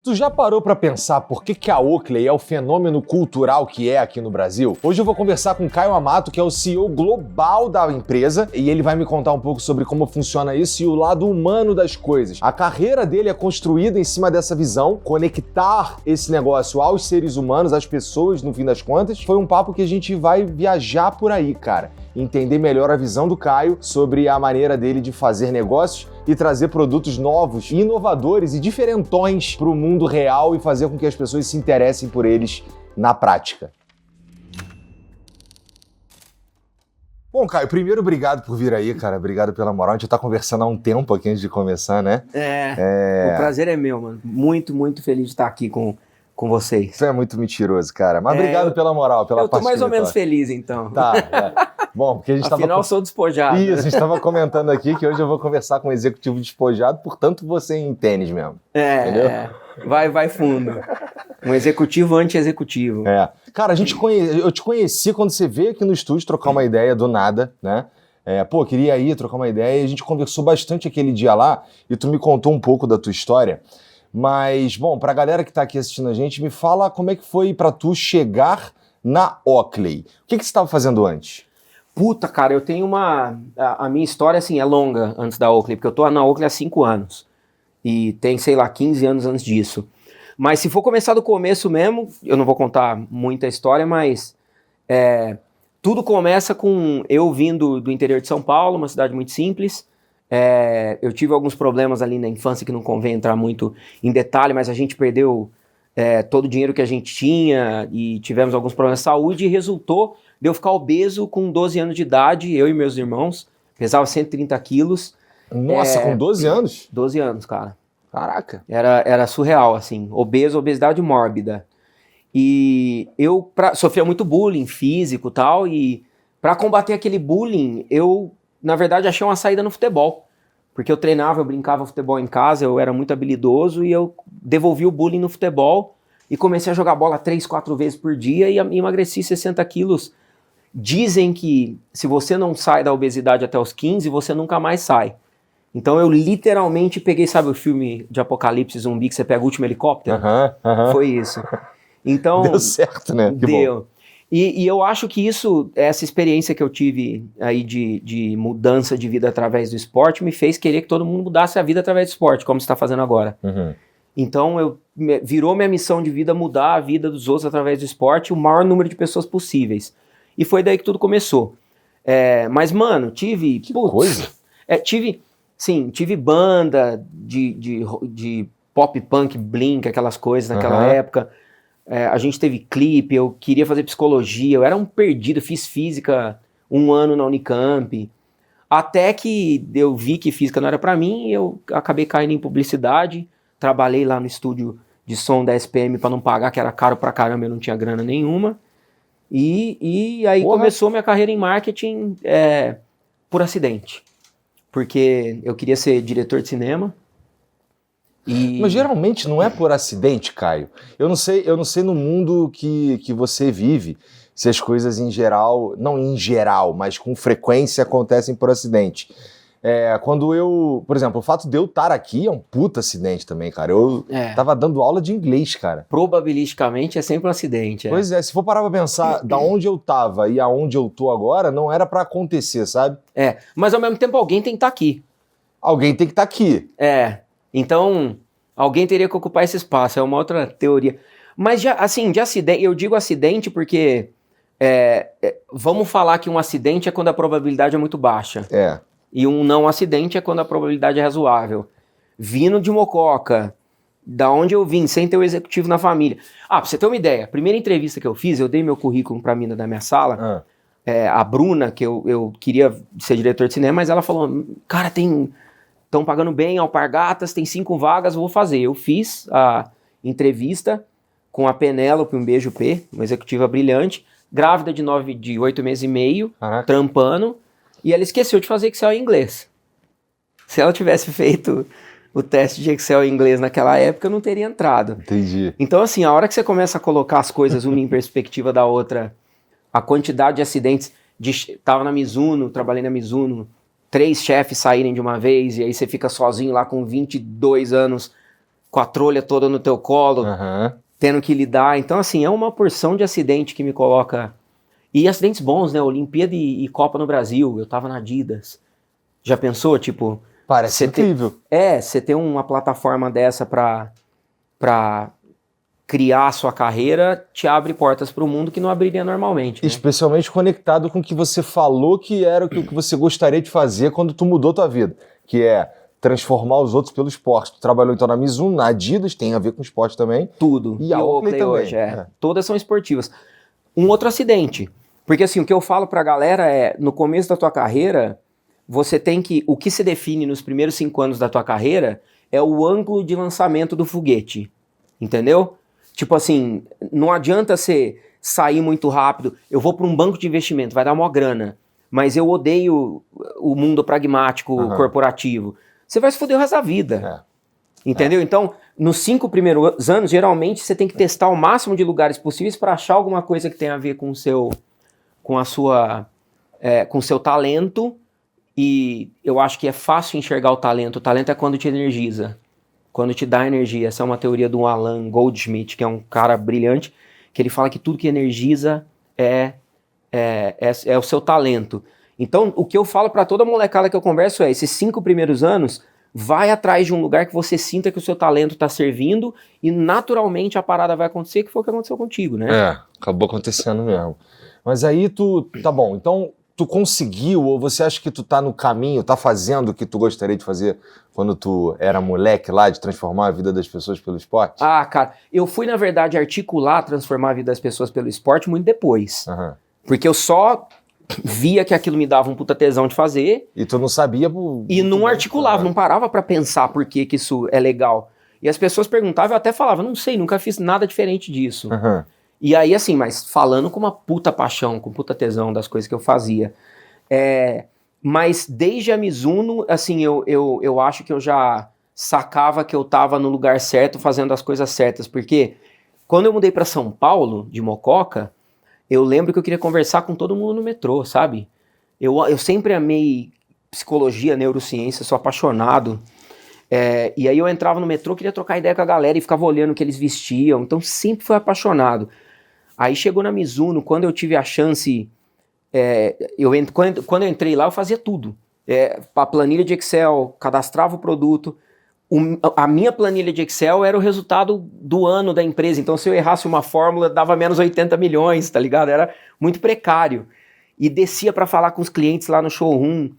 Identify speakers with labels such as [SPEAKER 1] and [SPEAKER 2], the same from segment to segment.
[SPEAKER 1] Tu já parou pra pensar por que a Oakley é o fenômeno cultural que é aqui no Brasil? Hoje eu vou conversar com Caio Amato, que é o CEO global da empresa, e ele vai me contar um pouco sobre como funciona isso e o lado humano das coisas. A carreira dele é construída em cima dessa visão, conectar esse negócio aos seres humanos, às pessoas, no fim das contas. Foi um papo que a gente vai viajar por aí, cara. Entender melhor a visão do Caio sobre a maneira dele de fazer negócios e trazer produtos novos, inovadores e diferentões para o mundo real e fazer com que as pessoas se interessem por eles na prática. Bom, Caio, primeiro, obrigado por vir aí, cara. Obrigado pela moral. A gente já tá conversando há um tempo aqui antes de começar, né?
[SPEAKER 2] O prazer é meu, mano. Muito, muito feliz de estar aqui com vocês.
[SPEAKER 1] Você é muito mentiroso, cara. Mas obrigado pela moral, pela
[SPEAKER 2] parte. Eu tô mais ou menos feliz, então.
[SPEAKER 1] Tá, Bom, porque a gente
[SPEAKER 2] Afinal, sou despojado.
[SPEAKER 1] Isso, a gente tava comentando aqui que hoje eu vou conversar com um executivo despojado, portanto você em tênis mesmo. Entendeu?
[SPEAKER 2] Vai fundo. Um executivo anti-executivo.
[SPEAKER 1] Cara, eu te conheci quando você veio aqui no estúdio trocar uma ideia do nada, né? Queria ir trocar uma ideia e a gente conversou bastante aquele dia lá e tu me contou um pouco da tua história. Mas, bom, pra galera que tá aqui assistindo a gente, me fala como é que foi pra tu chegar na Oakley. O que você estava fazendo antes?
[SPEAKER 2] Puta, cara, eu tenho a minha história, assim, é longa antes da Oakley, porque eu tô na Oakley há 5 anos. E tem, sei lá, 15 anos antes disso. Mas se for começar do começo mesmo, eu não vou contar muita história, mas tudo começa com eu vindo do interior de São Paulo, uma cidade muito simples. Eu tive alguns problemas ali na infância que não convém entrar muito em detalhe, mas a gente perdeu todo o dinheiro que a gente tinha e tivemos alguns problemas de saúde e resultou de eu ficar obeso com 12 anos de idade, eu e meus irmãos, pesava 130 quilos.
[SPEAKER 1] Nossa, com 12 anos?
[SPEAKER 2] 12 anos, cara.
[SPEAKER 1] Caraca.
[SPEAKER 2] Era surreal, assim, obesidade mórbida. E eu sofria muito bullying físico e tal, e pra combater aquele bullying, eu, na verdade, achei uma saída no futebol. Porque eu treinava, eu brincava futebol em casa, eu era muito habilidoso, e eu devolvi o bullying no futebol, e comecei a jogar bola 3, 4 vezes por dia, e emagreci 60 quilos. Dizem que se você não sai da obesidade até os 15, você nunca mais sai. Então eu literalmente peguei, sabe o filme de apocalipse zumbi que você pega o último helicóptero? Foi isso. Então,
[SPEAKER 1] deu certo, né? Que
[SPEAKER 2] deu.
[SPEAKER 1] Bom.
[SPEAKER 2] E eu acho que essa experiência que eu tive aí de mudança de vida através do esporte me fez querer que todo mundo mudasse a vida através do esporte, como você está fazendo agora. Então virou minha missão de vida mudar a vida dos outros através do esporte, o maior número de pessoas possíveis. E foi daí que tudo começou. Mas, mano, tive...
[SPEAKER 1] Que coisa!
[SPEAKER 2] Tive banda de pop punk, Blink, aquelas coisas naquela época. A gente teve clipe, eu queria fazer psicologia, eu era um perdido, fiz física 1 ano na Unicamp. Até que eu vi que física não era pra mim, eu acabei caindo em publicidade, trabalhei lá no estúdio de som da SPM pra não pagar, que era caro pra caramba, eu não tinha grana nenhuma. E aí começou minha carreira em marketing por acidente. Porque eu queria ser diretor de cinema.
[SPEAKER 1] Mas geralmente não é por acidente, Caio. Eu não sei no mundo que você vive, se as coisas em geral, não em geral, mas com frequência acontecem por acidente. Por exemplo, o fato de eu estar aqui é um puta acidente também, cara. Eu tava dando aula de inglês, cara.
[SPEAKER 2] Probabilisticamente é sempre um acidente.
[SPEAKER 1] Pois é, se for parar pra pensar da onde eu tava e aonde eu tô agora, não era pra acontecer, sabe?
[SPEAKER 2] Mas ao mesmo tempo alguém tem que estar aqui.
[SPEAKER 1] Alguém tem que estar aqui.
[SPEAKER 2] Então alguém teria que ocupar esse espaço, é uma outra teoria. Mas, de acidente, eu digo acidente porque vamos falar que um acidente é quando a probabilidade é muito baixa. E um não acidente é quando a probabilidade é razoável. Vindo de Mococa, da onde eu vim, sem ter o executivo na família. Pra você ter uma ideia, a primeira entrevista que eu fiz, eu dei meu currículo pra mina da minha sala, a Bruna, que eu queria ser diretor de cinema, mas ela falou, cara, estão pagando bem, Alpargatas, tem 5 vagas, eu vou fazer. Eu fiz a entrevista com a Penélope, um beijo P, uma executiva brilhante, grávida de 8 meses e meio, trampando, e ela esqueceu de fazer Excel em inglês. Se ela tivesse feito o teste de Excel em inglês naquela época, eu não teria entrado.
[SPEAKER 1] Entendi.
[SPEAKER 2] Então, assim, a hora que você começa a colocar as coisas uma em perspectiva da outra, a quantidade de acidentes, tava na Mizuno, trabalhei na Mizuno, 3 chefes saírem de uma vez, e aí você fica sozinho lá com 22 anos, com a trolha toda no teu colo, tendo que lidar. Então, assim, é uma porção de acidente que me coloca... E acidentes bons, né? Olimpíada e Copa no Brasil, eu tava na Adidas. Já pensou, tipo...
[SPEAKER 1] Parece incrível.
[SPEAKER 2] Você ter uma plataforma dessa pra criar a sua carreira, te abre portas para o mundo que não abriria normalmente. Né?
[SPEAKER 1] Especialmente conectado com o que você falou que era o que você gostaria de fazer quando tu mudou tua vida, que é transformar os outros pelo esporte. Tu trabalhou então na Mizuno, na Adidas, tem a ver com esporte também.
[SPEAKER 2] Tudo.
[SPEAKER 1] E a Oakley também.
[SPEAKER 2] Hoje, Todas são esportivas. Um outro acidente. Porque assim, o que eu falo pra galera é, no começo da tua carreira, você tem que... O que se define nos primeiros 5 anos da tua carreira é o ângulo de lançamento do foguete. Entendeu? Tipo assim, não adianta você sair muito rápido. Eu vou para um banco de investimento, vai dar uma grana. Mas eu odeio o mundo pragmático corporativo. Você vai se foder o resto da vida. Entendeu? Então, nos 5 primeiros anos, geralmente você tem que testar o máximo de lugares possíveis para achar alguma coisa que tenha a ver com o seu talento. E eu acho que é fácil enxergar o talento. O talento é quando te energiza. Quando te dá energia. Essa é uma teoria do Alan Goldschmidt, que é um cara brilhante, que ele fala que tudo que energiza é o seu talento. Então, o que eu falo para toda molecada que eu converso é, esses 5 primeiros anos, vai atrás de um lugar que você sinta que o seu talento tá servindo e naturalmente a parada vai acontecer, que foi o que aconteceu contigo, né?
[SPEAKER 1] Acabou acontecendo mesmo. Mas aí tá bom, então tu conseguiu, ou você acha que tu tá no caminho, tá fazendo o que tu gostaria de fazer quando tu era moleque lá, de transformar a vida das pessoas pelo esporte?
[SPEAKER 2] Ah, cara, eu fui, na verdade, articular, transformar a vida das pessoas pelo esporte muito depois. Porque eu só via que aquilo me dava um puta tesão de fazer.
[SPEAKER 1] E tu não sabia...
[SPEAKER 2] E não articulava, não parava pra pensar por que isso é legal. E as pessoas perguntavam, eu até falava, não sei, nunca fiz nada diferente disso. E aí, assim, mas falando com uma puta paixão, com puta tesão das coisas que eu fazia. Mas desde a Mizuno, assim, eu acho que eu já sacava que eu tava no lugar certo, fazendo as coisas certas. Porque quando eu mudei pra São Paulo, de Mococa, eu lembro que eu queria conversar com todo mundo no metrô, sabe? Eu sempre amei psicologia, neurociência, sou apaixonado. E aí eu entrava no metrô, queria trocar ideia com a galera e ficava olhando o que eles vestiam. Então sempre fui apaixonado. Aí chegou na Mizuno, quando eu tive a chance... Quando eu entrei lá, eu fazia tudo. A planilha de Excel, cadastrava o produto. A minha planilha de Excel era o resultado do ano da empresa. Então, se eu errasse uma fórmula, dava menos 80 milhões, tá ligado? Era muito precário. E descia para falar com os clientes lá no showroom,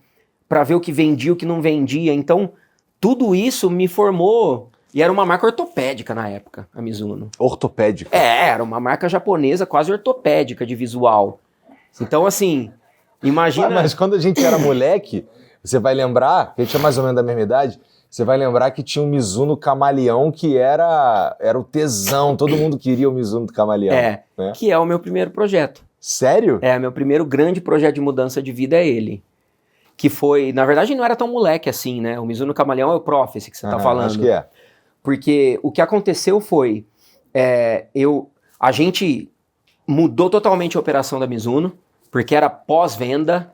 [SPEAKER 2] para ver o que vendia, o que não vendia. Então, tudo isso me formou... E era uma marca ortopédica na época, a Mizuno.
[SPEAKER 1] Ortopédica?
[SPEAKER 2] Era uma marca japonesa quase ortopédica de visual. Então, assim, imagina...
[SPEAKER 1] Mas quando a gente era moleque, você vai lembrar, que a gente é mais ou menos da mesma idade, você vai lembrar que tinha um Mizuno Camaleão que era o tesão, todo mundo queria o Mizuno do Camaleão.
[SPEAKER 2] Né? Que é o meu primeiro projeto.
[SPEAKER 1] Sério?
[SPEAKER 2] Meu primeiro grande projeto de mudança de vida é ele. Que foi, na verdade não era tão moleque assim, né? O Mizuno Camaleão é o Prophecy que você tá falando.
[SPEAKER 1] Acho que é.
[SPEAKER 2] Porque o que aconteceu foi, a gente mudou totalmente a operação da Mizuno, porque era pós-venda,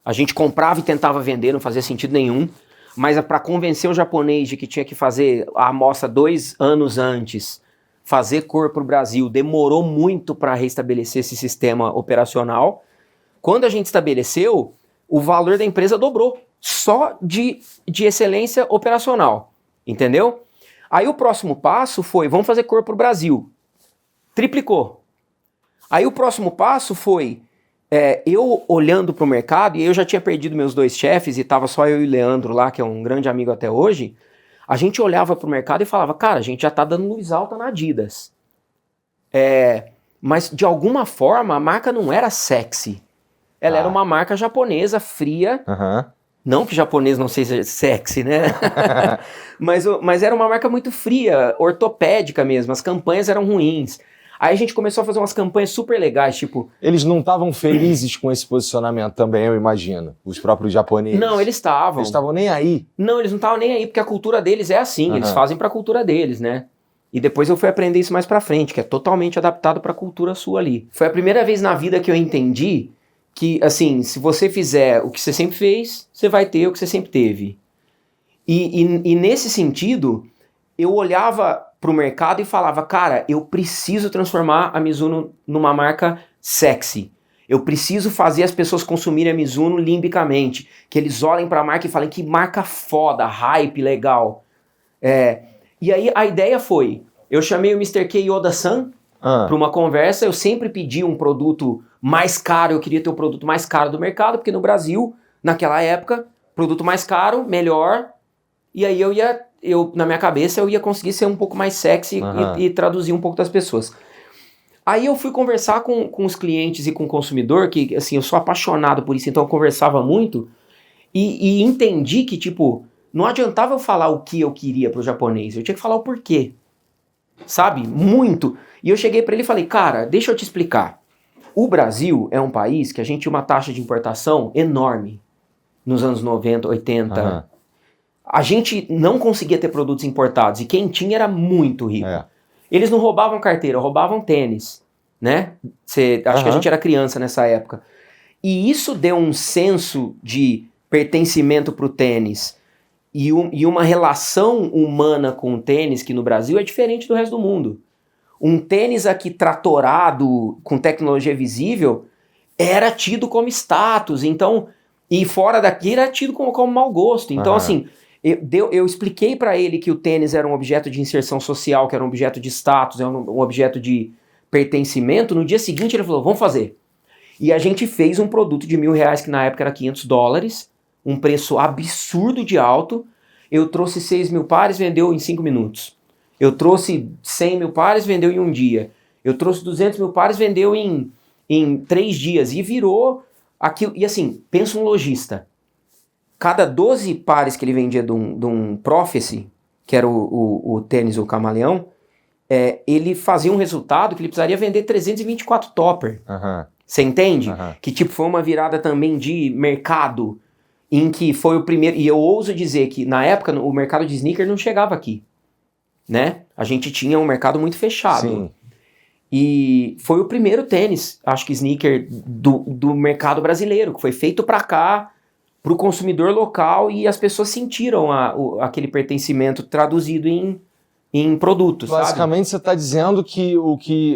[SPEAKER 2] a gente comprava e tentava vender, não fazia sentido nenhum, mas para convencer o japonês de que tinha que fazer a amostra 2 anos antes, fazer cor para o Brasil, demorou muito para restabelecer esse sistema operacional. Quando a gente estabeleceu, o valor da empresa dobrou, só de excelência operacional, entendeu? Aí o próximo passo foi, vamos fazer cor para o Brasil. Triplicou. Aí o próximo passo foi, eu olhando para o mercado, e eu já tinha perdido meus 2 chefes, e estava só eu e o Leandro lá, que é um grande amigo até hoje, a gente olhava para o mercado e falava, cara, a gente já está dando luz alta na Adidas. Mas de alguma forma a marca não era sexy. Ela era uma marca japonesa, fria. Não que japonês não seja sexy, né? mas era uma marca muito fria, ortopédica mesmo. As campanhas eram ruins. Aí a gente começou a fazer umas campanhas super legais, tipo...
[SPEAKER 1] Eles não estavam felizes com esse posicionamento também, eu imagino. Os próprios japoneses.
[SPEAKER 2] Não, eles estavam.
[SPEAKER 1] Eles estavam nem aí.
[SPEAKER 2] Não, eles não estavam nem aí, porque a cultura deles é assim. Eles fazem pra cultura deles, né? E depois eu fui aprender isso mais pra frente, que é totalmente adaptado pra cultura sua ali. Foi a primeira vez na vida que eu entendi que, assim, se você fizer o que você sempre fez, você vai ter o que você sempre teve. E nesse sentido, eu olhava pro mercado e falava, cara, eu preciso transformar a Mizuno numa marca sexy. Eu preciso fazer as pessoas consumirem a Mizuno limbicamente. Que eles olhem pra marca e falem, que marca foda, hype, legal. E aí a ideia foi, eu chamei o Mr. K Yoda-san para uma conversa, eu sempre pedi um produto mais caro, eu queria ter o produto mais caro do mercado, porque no Brasil, naquela época, produto mais caro, melhor, e aí na minha cabeça, eu ia conseguir ser um pouco mais sexy e traduzir um pouco das pessoas. Aí eu fui conversar com os clientes e com o consumidor, que assim, eu sou apaixonado por isso, então eu conversava muito, e entendi que, tipo, não adiantava eu falar o que eu queria pro japonês, eu tinha que falar o porquê, sabe? Muito. E eu cheguei pra ele e falei, cara, deixa eu te explicar. O Brasil é um país que a gente tinha uma taxa de importação enorme nos anos 90, 80. A gente não conseguia ter produtos importados e quem tinha era muito rico. Eles não roubavam carteira, roubavam tênis, né? Acho que a gente era criança nessa época. E isso deu um senso de pertencimento pro tênis e uma relação humana com o tênis que no Brasil é diferente do resto do mundo. Um tênis aqui tratorado, com tecnologia visível, era tido como status, então, e fora daqui era tido como mau gosto. Então, assim, eu expliquei pra ele que o tênis era um objeto de inserção social, que era um objeto de status, era um objeto de pertencimento. No dia seguinte ele falou, vamos fazer. E a gente fez um produto de R$1.000, que na época era $500, um preço absurdo de alto. Eu trouxe 6.000 pares, vendeu em 5 minutos. Eu trouxe 100.000 pares, vendeu em um dia. Eu trouxe 200.000 pares, vendeu em 3 dias. E virou aquilo. E assim, pensa um lojista. Cada 12 pares que ele vendia de um Prophecy, que era o tênis, o camaleão, ele fazia um resultado que ele precisaria vender 324 topper. Você entende? Que tipo, foi uma virada também de mercado, em que foi o primeiro... E eu ouso dizer que, na época, o mercado de sneaker não chegava aqui. Né? A gente tinha um mercado muito fechado. Sim. E foi o primeiro tênis, acho que sneaker, do mercado brasileiro, que foi feito para cá, para o consumidor local, e as pessoas sentiram aquele pertencimento traduzido em produtos.
[SPEAKER 1] Basicamente, sabe? Você está dizendo que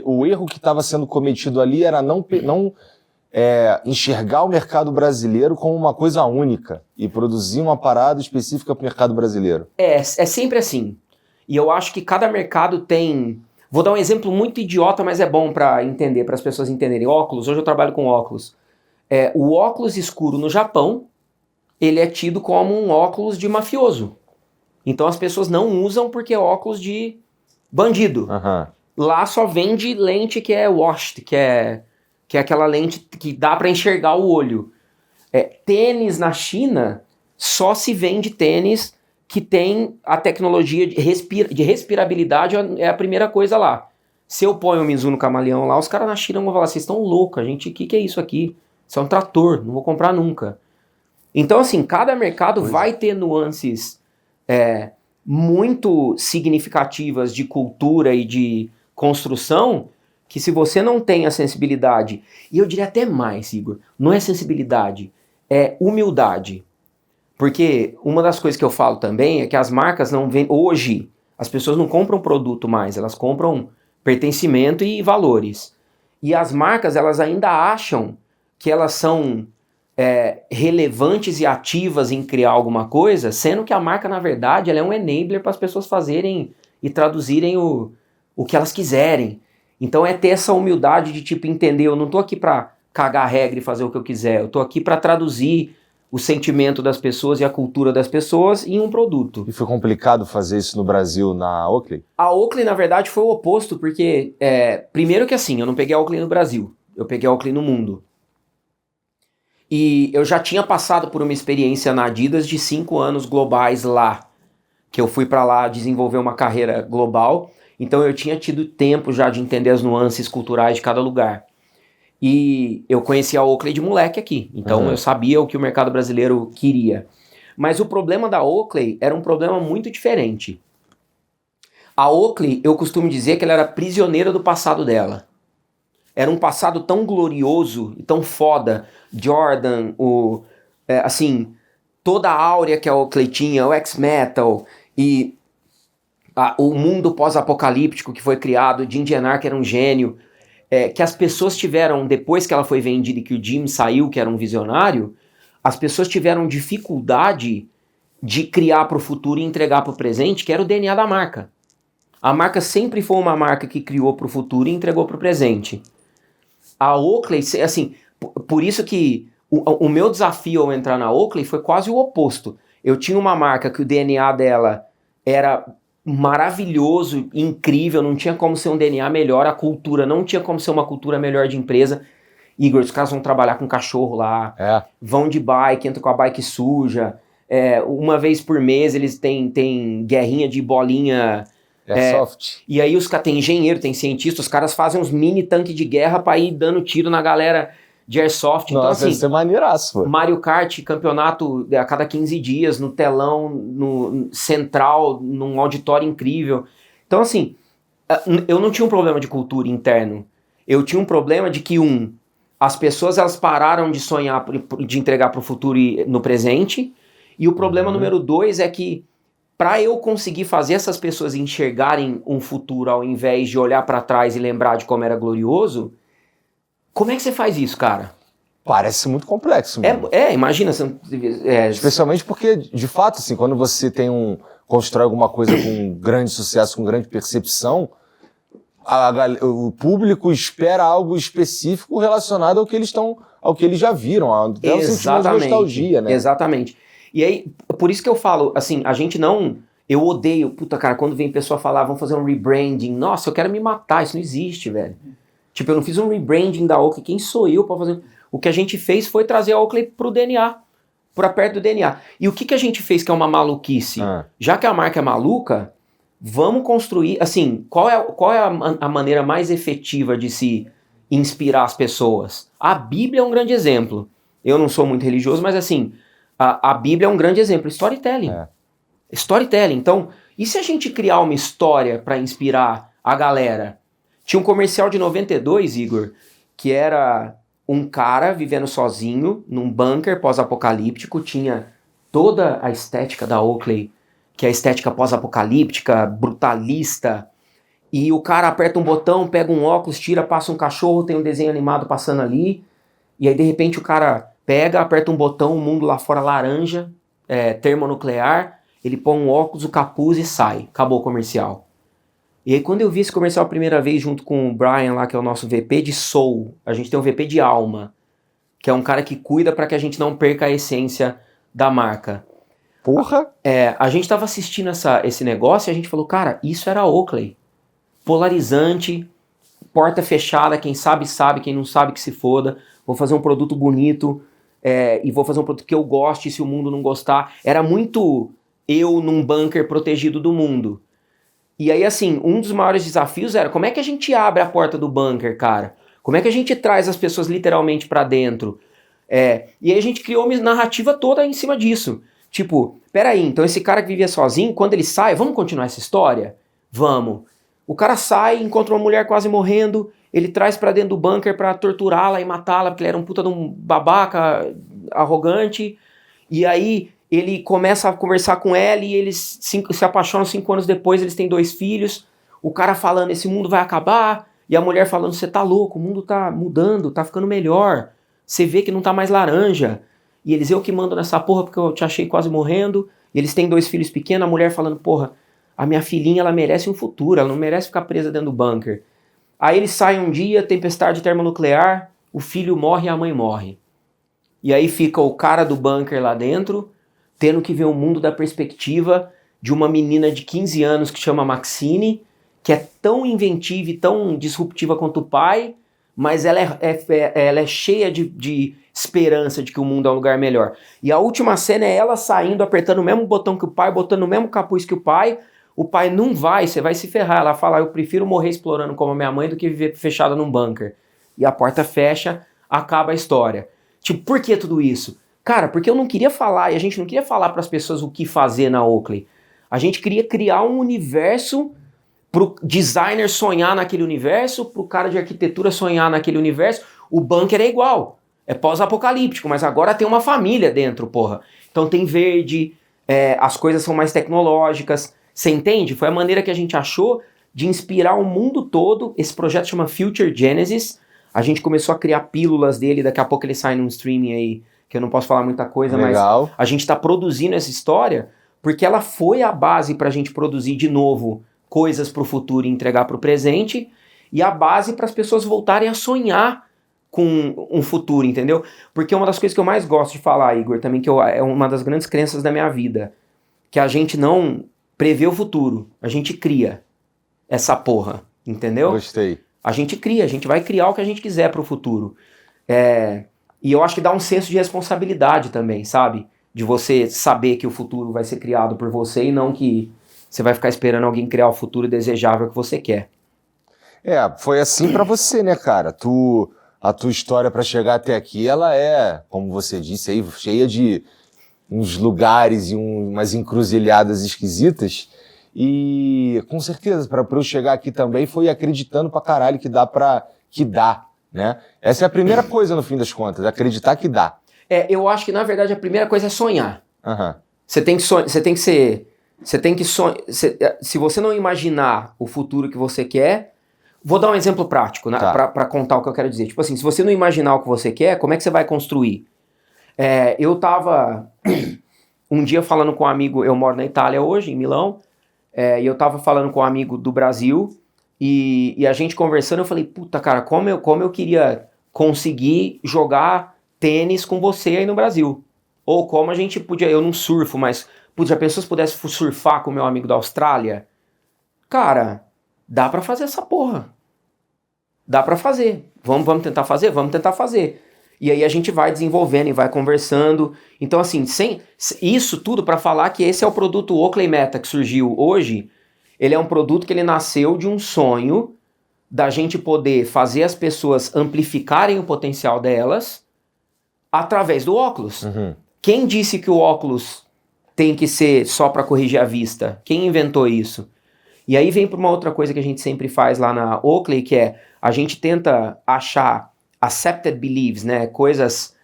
[SPEAKER 1] o erro que estava sendo cometido ali era não enxergar o mercado brasileiro como uma coisa única e produzir uma parada específica para o mercado brasileiro.
[SPEAKER 2] É sempre assim. E eu acho que cada mercado tem... Vou dar um exemplo muito idiota, mas é bom para entender, para as pessoas entenderem. Óculos, hoje eu trabalho com óculos. O óculos escuro no Japão, ele é tido como um óculos de mafioso. Então as pessoas não usam porque é óculos de bandido. Lá só vende lente que é washed, que é aquela lente que dá para enxergar o olho. Tênis na China, só se vende tênis que tem a tecnologia de respirabilidade, é a primeira coisa lá. Se eu ponho o Mizuno Camaleão lá, os caras na China vão falar, vocês estão loucos, o que é isso aqui? Isso é um trator, não vou comprar nunca. Então, assim, cada mercado vai ter nuances muito significativas de cultura e de construção, que se você não tem a sensibilidade, e eu diria até mais, Igor, não é sensibilidade, é humildade. Porque uma das coisas que eu falo também é que as marcas não vendem... Hoje, as pessoas não compram produto mais, elas compram pertencimento e valores. E as marcas, elas ainda acham que elas são relevantes e ativas em criar alguma coisa, sendo que a marca, na verdade, ela é um enabler para as pessoas fazerem e traduzirem o que elas quiserem. Então é ter essa humildade de tipo entender, eu não tô aqui para cagar a regra e fazer o que eu quiser, eu tô aqui para traduzir o sentimento das pessoas e a cultura das pessoas em um produto.
[SPEAKER 1] E foi complicado fazer isso no Brasil, na Oakley?
[SPEAKER 2] A Oakley, na verdade, foi o oposto, porque, primeiro que assim, eu não peguei a Oakley no Brasil, eu peguei a Oakley no mundo. E eu já tinha passado por uma experiência na Adidas de 5 anos globais lá, que eu fui para lá desenvolver uma carreira global, então eu tinha tido tempo já de entender as nuances culturais de cada lugar. E eu conheci a Oakley de moleque aqui, então eu sabia o que o mercado brasileiro queria. Mas o problema da Oakley era um problema muito diferente. A Oakley, eu costumo dizer que ela era prisioneira do passado dela. Era um passado tão glorioso e tão foda. Jordan, assim, toda a áurea que a Oakley tinha, o X-Metal, e o mundo pós-apocalíptico que foi criado, de Indianar, que era um gênio, que as pessoas tiveram, depois que ela foi vendida e que o Jim saiu, que era um visionário, as pessoas tiveram dificuldade de criar para o futuro e entregar para o presente, que era o DNA da marca. A marca sempre foi uma marca que criou para o futuro e entregou para o presente. A Oakley, assim, por isso que o meu desafio ao entrar na Oakley foi quase o oposto. Eu tinha uma marca que o DNA dela era maravilhoso, incrível, não tinha como ser um DNA melhor, a cultura não tinha como ser uma cultura melhor de empresa. Igor, os caras vão trabalhar com cachorro lá, vão de bike, entram com a bike suja, uma vez por mês eles têm guerrinha de bolinha.
[SPEAKER 1] Airsoft.
[SPEAKER 2] E aí os caras, tem engenheiro, tem cientista, os caras fazem uns mini tanques de guerra pra ir dando tiro na galera de Airsoft.
[SPEAKER 1] Nossa,
[SPEAKER 2] então, assim,
[SPEAKER 1] deve ser maneiraço, pô.
[SPEAKER 2] Mario Kart, campeonato a cada 15 dias, no telão, no central, num auditório incrível. Então, assim, eu não tinha um problema de cultura interno. Eu tinha um problema de que, as pessoas elas pararam de sonhar, de entregar pro futuro e no presente. E o problema número 2 é que, para eu conseguir fazer essas pessoas enxergarem um futuro ao invés de olhar para trás e lembrar de como era glorioso, como é que você faz isso, cara?
[SPEAKER 1] Parece muito complexo mesmo.
[SPEAKER 2] Imagina.
[SPEAKER 1] Especialmente porque, de fato, assim, quando você constrói alguma coisa com grande sucesso, com grande percepção, o público espera algo específico relacionado ao que eles já viram, até o sentimento de nostalgia, né?
[SPEAKER 2] Exatamente. E aí, por isso que eu falo, assim, eu odeio, puta cara, quando vem pessoa falar, vamos fazer um rebranding, nossa, eu quero me matar, isso não existe, velho. Tipo, eu não fiz um rebranding da Oakley, quem sou eu pra fazer? O que a gente fez foi trazer a Oakley pro DNA, pra perto do DNA. E o que a gente fez que é uma maluquice? Já que a marca é maluca, vamos construir, assim, qual é a maneira mais efetiva de se inspirar as pessoas? A Bíblia é um grande exemplo. Eu não sou muito religioso, mas assim, a Bíblia é um grande exemplo. Storytelling. Storytelling. Então, e se a gente criar uma história para inspirar a galera? Tinha um comercial de 92, Igor, que era um cara vivendo sozinho num bunker pós-apocalíptico. Tinha toda a estética da Oakley, que é a estética pós-apocalíptica, brutalista. E o cara aperta um botão, pega um óculos, tira, passa um cachorro, tem um desenho animado passando ali. E aí, de repente, o cara pega, aperta um botão, o mundo lá fora laranja, termonuclear, ele põe um óculos, o capuz e sai. Acabou o comercial. E aí quando eu vi esse comercial a primeira vez junto com o Brian lá, que é o nosso VP de Soul, a gente tem um VP de alma, que é um cara que cuida para que a gente não perca a essência da marca.
[SPEAKER 1] Porra!
[SPEAKER 2] A gente tava assistindo esse negócio e a gente falou, cara, isso era Oakley. Polarizante, porta fechada, quem sabe, quem não sabe que se foda. Vou fazer um produto bonito, e vou fazer um produto que eu goste, se o mundo não gostar. Era muito eu num bunker protegido do mundo. E aí, assim, um dos maiores desafios era como é que a gente abre a porta do bunker, cara? Como é que a gente traz as pessoas literalmente pra dentro? E aí a gente criou uma narrativa toda em cima disso. Tipo, peraí, então esse cara que vivia sozinho, quando ele sai, vamos continuar essa história? Vamos. O cara sai, encontra uma mulher quase morrendo, ele traz pra dentro do bunker pra torturá-la e matá-la, porque ele era um puta de um babaca arrogante. E aí ele começa a conversar com ela e eles se apaixonam 5 anos depois, eles têm 2 filhos. O cara falando, esse mundo vai acabar. E a mulher falando, você tá louco, o mundo tá mudando, tá ficando melhor. Você vê que não tá mais laranja. E eles, eu que mando nessa porra porque eu te achei quase morrendo. E eles têm 2 filhos pequenos, a mulher falando, porra, a minha filhinha, ela merece um futuro, ela não merece ficar presa dentro do bunker. Aí eles saem um dia, tempestade termonuclear, o filho morre e a mãe morre. E aí fica o cara do bunker lá dentro, tendo que ver o mundo da perspectiva de uma menina de 15 anos que chama Maxine, que é tão inventiva e tão disruptiva quanto o pai, mas ela é cheia de esperança de que o mundo é um lugar melhor. E a última cena é ela saindo, apertando o mesmo botão que o pai, botando o mesmo capuz que o pai não vai, você vai se ferrar. Ela fala, eu prefiro morrer explorando como a minha mãe do que viver fechada num bunker. E a porta fecha, acaba a história. Tipo, por que tudo isso? Cara, porque eu não queria falar, e a gente não queria falar para as pessoas o que fazer na Oakley. A gente queria criar um universo pro designer sonhar naquele universo, pro cara de arquitetura sonhar naquele universo. O bunker é igual, é pós-apocalíptico, mas agora tem uma família dentro, porra. Então tem verde, as coisas são mais tecnológicas, Você entende? Foi a maneira que a gente achou de inspirar o mundo todo. Esse projeto chama Future Genesis. A gente começou a criar pílulas dele, daqui a pouco ele sai num streaming aí, que eu não posso falar muita coisa,
[SPEAKER 1] Legal.
[SPEAKER 2] mas a gente tá produzindo essa história porque ela foi a base pra gente produzir de novo coisas pro futuro e entregar pro presente, e a base para as pessoas voltarem a sonhar com um futuro, entendeu? Porque uma das coisas que eu mais gosto de falar, Igor, também, que é uma das grandes crenças da minha vida, que a gente não prevê o futuro, a gente cria essa porra, entendeu?
[SPEAKER 1] Gostei.
[SPEAKER 2] A gente cria, a gente vai criar o que a gente quiser pro futuro. E eu acho que dá um senso de responsabilidade também, sabe? De você saber que o futuro vai ser criado por você e não que você vai ficar esperando alguém criar o futuro desejável que você quer.
[SPEAKER 1] Foi assim pra você, né, cara? A tua história pra chegar até aqui, ela é, como você disse aí, cheia de uns lugares e umas encruzilhadas esquisitas. E com certeza, pra eu chegar aqui também, foi acreditando pra caralho que dá, né? Essa é a primeira coisa, no fim das contas, acreditar que dá.
[SPEAKER 2] Eu acho que, na verdade, a primeira coisa é sonhar.
[SPEAKER 1] Uhum.
[SPEAKER 2] Você tem que sonhar. Se você não imaginar o futuro que você quer. Vou dar um exemplo prático, né, pra contar o que eu quero dizer. Tipo assim, se você não imaginar o que você quer, como é que você vai construir? Eu tava um dia falando com um amigo, eu moro na Itália hoje, em Milão, e eu tava falando com um amigo do Brasil, e a gente conversando, eu falei, puta, cara, como eu queria conseguir jogar tênis com você aí no Brasil. Ou como a gente podia, eu não surfo, mas, putz, já pensou se pudesse surfar com o meu amigo da Austrália? Cara, dá pra fazer essa porra. Dá pra fazer. Vamos tentar fazer? Vamos tentar fazer. E aí a gente vai desenvolvendo e vai conversando. Então, assim, sem isso tudo pra falar que esse é o produto Oakley Meta que surgiu hoje. Ele é um produto que ele nasceu de um sonho da gente poder fazer as pessoas amplificarem o potencial delas através do óculos.
[SPEAKER 1] Uhum.
[SPEAKER 2] Quem disse que o óculos tem que ser só pra corrigir a vista? Quem inventou isso? E aí vem para uma outra coisa que a gente sempre faz lá na Oakley, que é a gente tenta achar accepted beliefs, né? Coisas,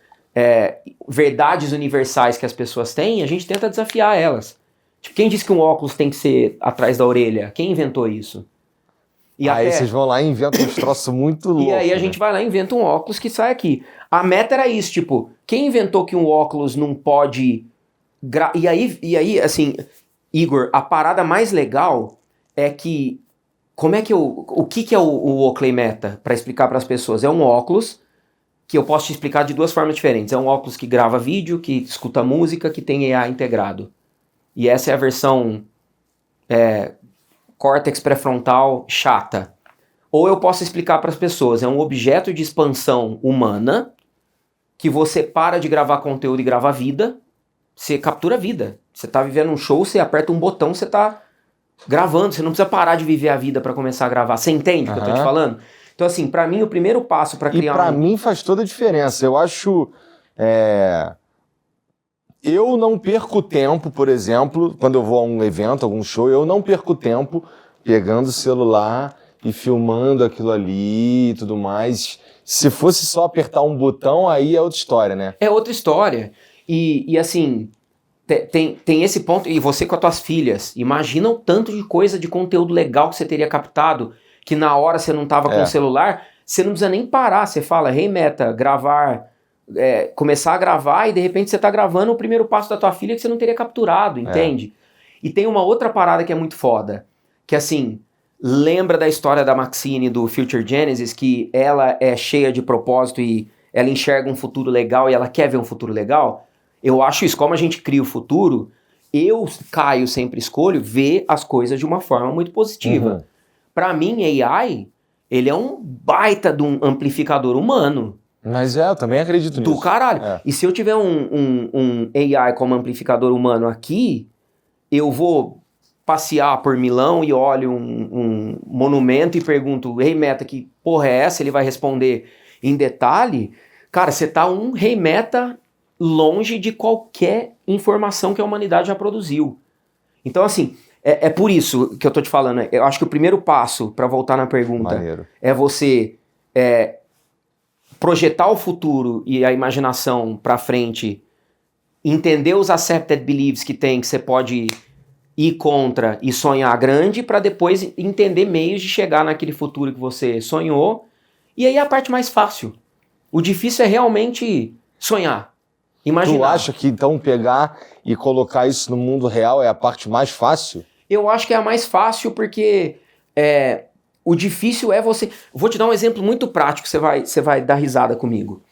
[SPEAKER 2] verdades universais que as pessoas têm, a gente tenta desafiar elas. Tipo, quem disse que um óculos tem que ser atrás da orelha? Quem inventou isso? E
[SPEAKER 1] aí vocês vão lá e inventam uns troços muito loucos.
[SPEAKER 2] E aí a gente vai lá e inventa um óculos que sai aqui. A meta era isso, tipo, quem inventou que um óculos não pode... E aí, assim, Igor, a parada mais legal é que, o que é o Oakley Meta, para explicar para as pessoas? É um óculos que eu posso te explicar de duas formas diferentes. É um óculos que grava vídeo, que escuta música, que tem EA integrado. E essa é a versão córtex pré-frontal chata. Ou eu posso explicar para as pessoas, é um objeto de expansão humana que você para de gravar conteúdo e grava vida, você captura a vida. Você tá vivendo um show, você aperta um botão, você tá gravando, você não precisa parar de viver a vida pra começar a gravar. Você entende o que eu tô te falando? Então, assim, pra mim, o primeiro passo pra criar...
[SPEAKER 1] E pra mim faz toda a diferença. Eu acho... Eu não perco tempo, por exemplo, quando eu vou a um evento, algum show, eu não perco tempo pegando o celular e filmando aquilo ali e tudo mais. Se fosse só apertar um botão, aí é outra história, né?
[SPEAKER 2] É outra história. E assim... Tem esse ponto, e você com as tuas filhas, imagina o tanto de coisa, de conteúdo legal que você teria captado, que na hora você não tava com o celular, você não precisa nem parar, você fala, hey Meta, gravar, começar a gravar, e de repente você tá gravando o primeiro passo da tua filha que você não teria capturado, entende? E tem uma outra parada que é muito foda, que assim, lembra da história da Maxine do Future Genesis, que ela é cheia de propósito e ela enxerga um futuro legal e ela quer ver um futuro legal? Eu acho isso, como a gente cria o futuro, eu, Caio, sempre escolho ver as coisas de uma forma muito positiva.
[SPEAKER 1] Uhum.
[SPEAKER 2] Pra mim, AI, ele é um baita de um amplificador humano.
[SPEAKER 1] Mas eu também acredito nisso.
[SPEAKER 2] Do caralho. E se eu tiver um AI como amplificador humano aqui, eu vou passear por Milão e olho um monumento e pergunto, hey Meta, que porra é essa? Ele vai responder em detalhe. Cara, você tá um hey Meta longe de qualquer informação que a humanidade já produziu. Então, assim, é por isso que eu tô te falando. Eu acho que o primeiro passo, para voltar na pergunta, é você projetar o futuro e a imaginação para frente, entender os accepted beliefs que tem, que você pode ir contra e sonhar grande para depois entender meios de chegar naquele futuro que você sonhou. E aí é a parte mais fácil. O difícil é realmente sonhar, imaginar.
[SPEAKER 1] Tu acha que então pegar e colocar isso no mundo real é a parte mais fácil?
[SPEAKER 2] Eu acho que é a mais fácil porque o difícil é você... Vou te dar um exemplo muito prático, você vai dar risada comigo.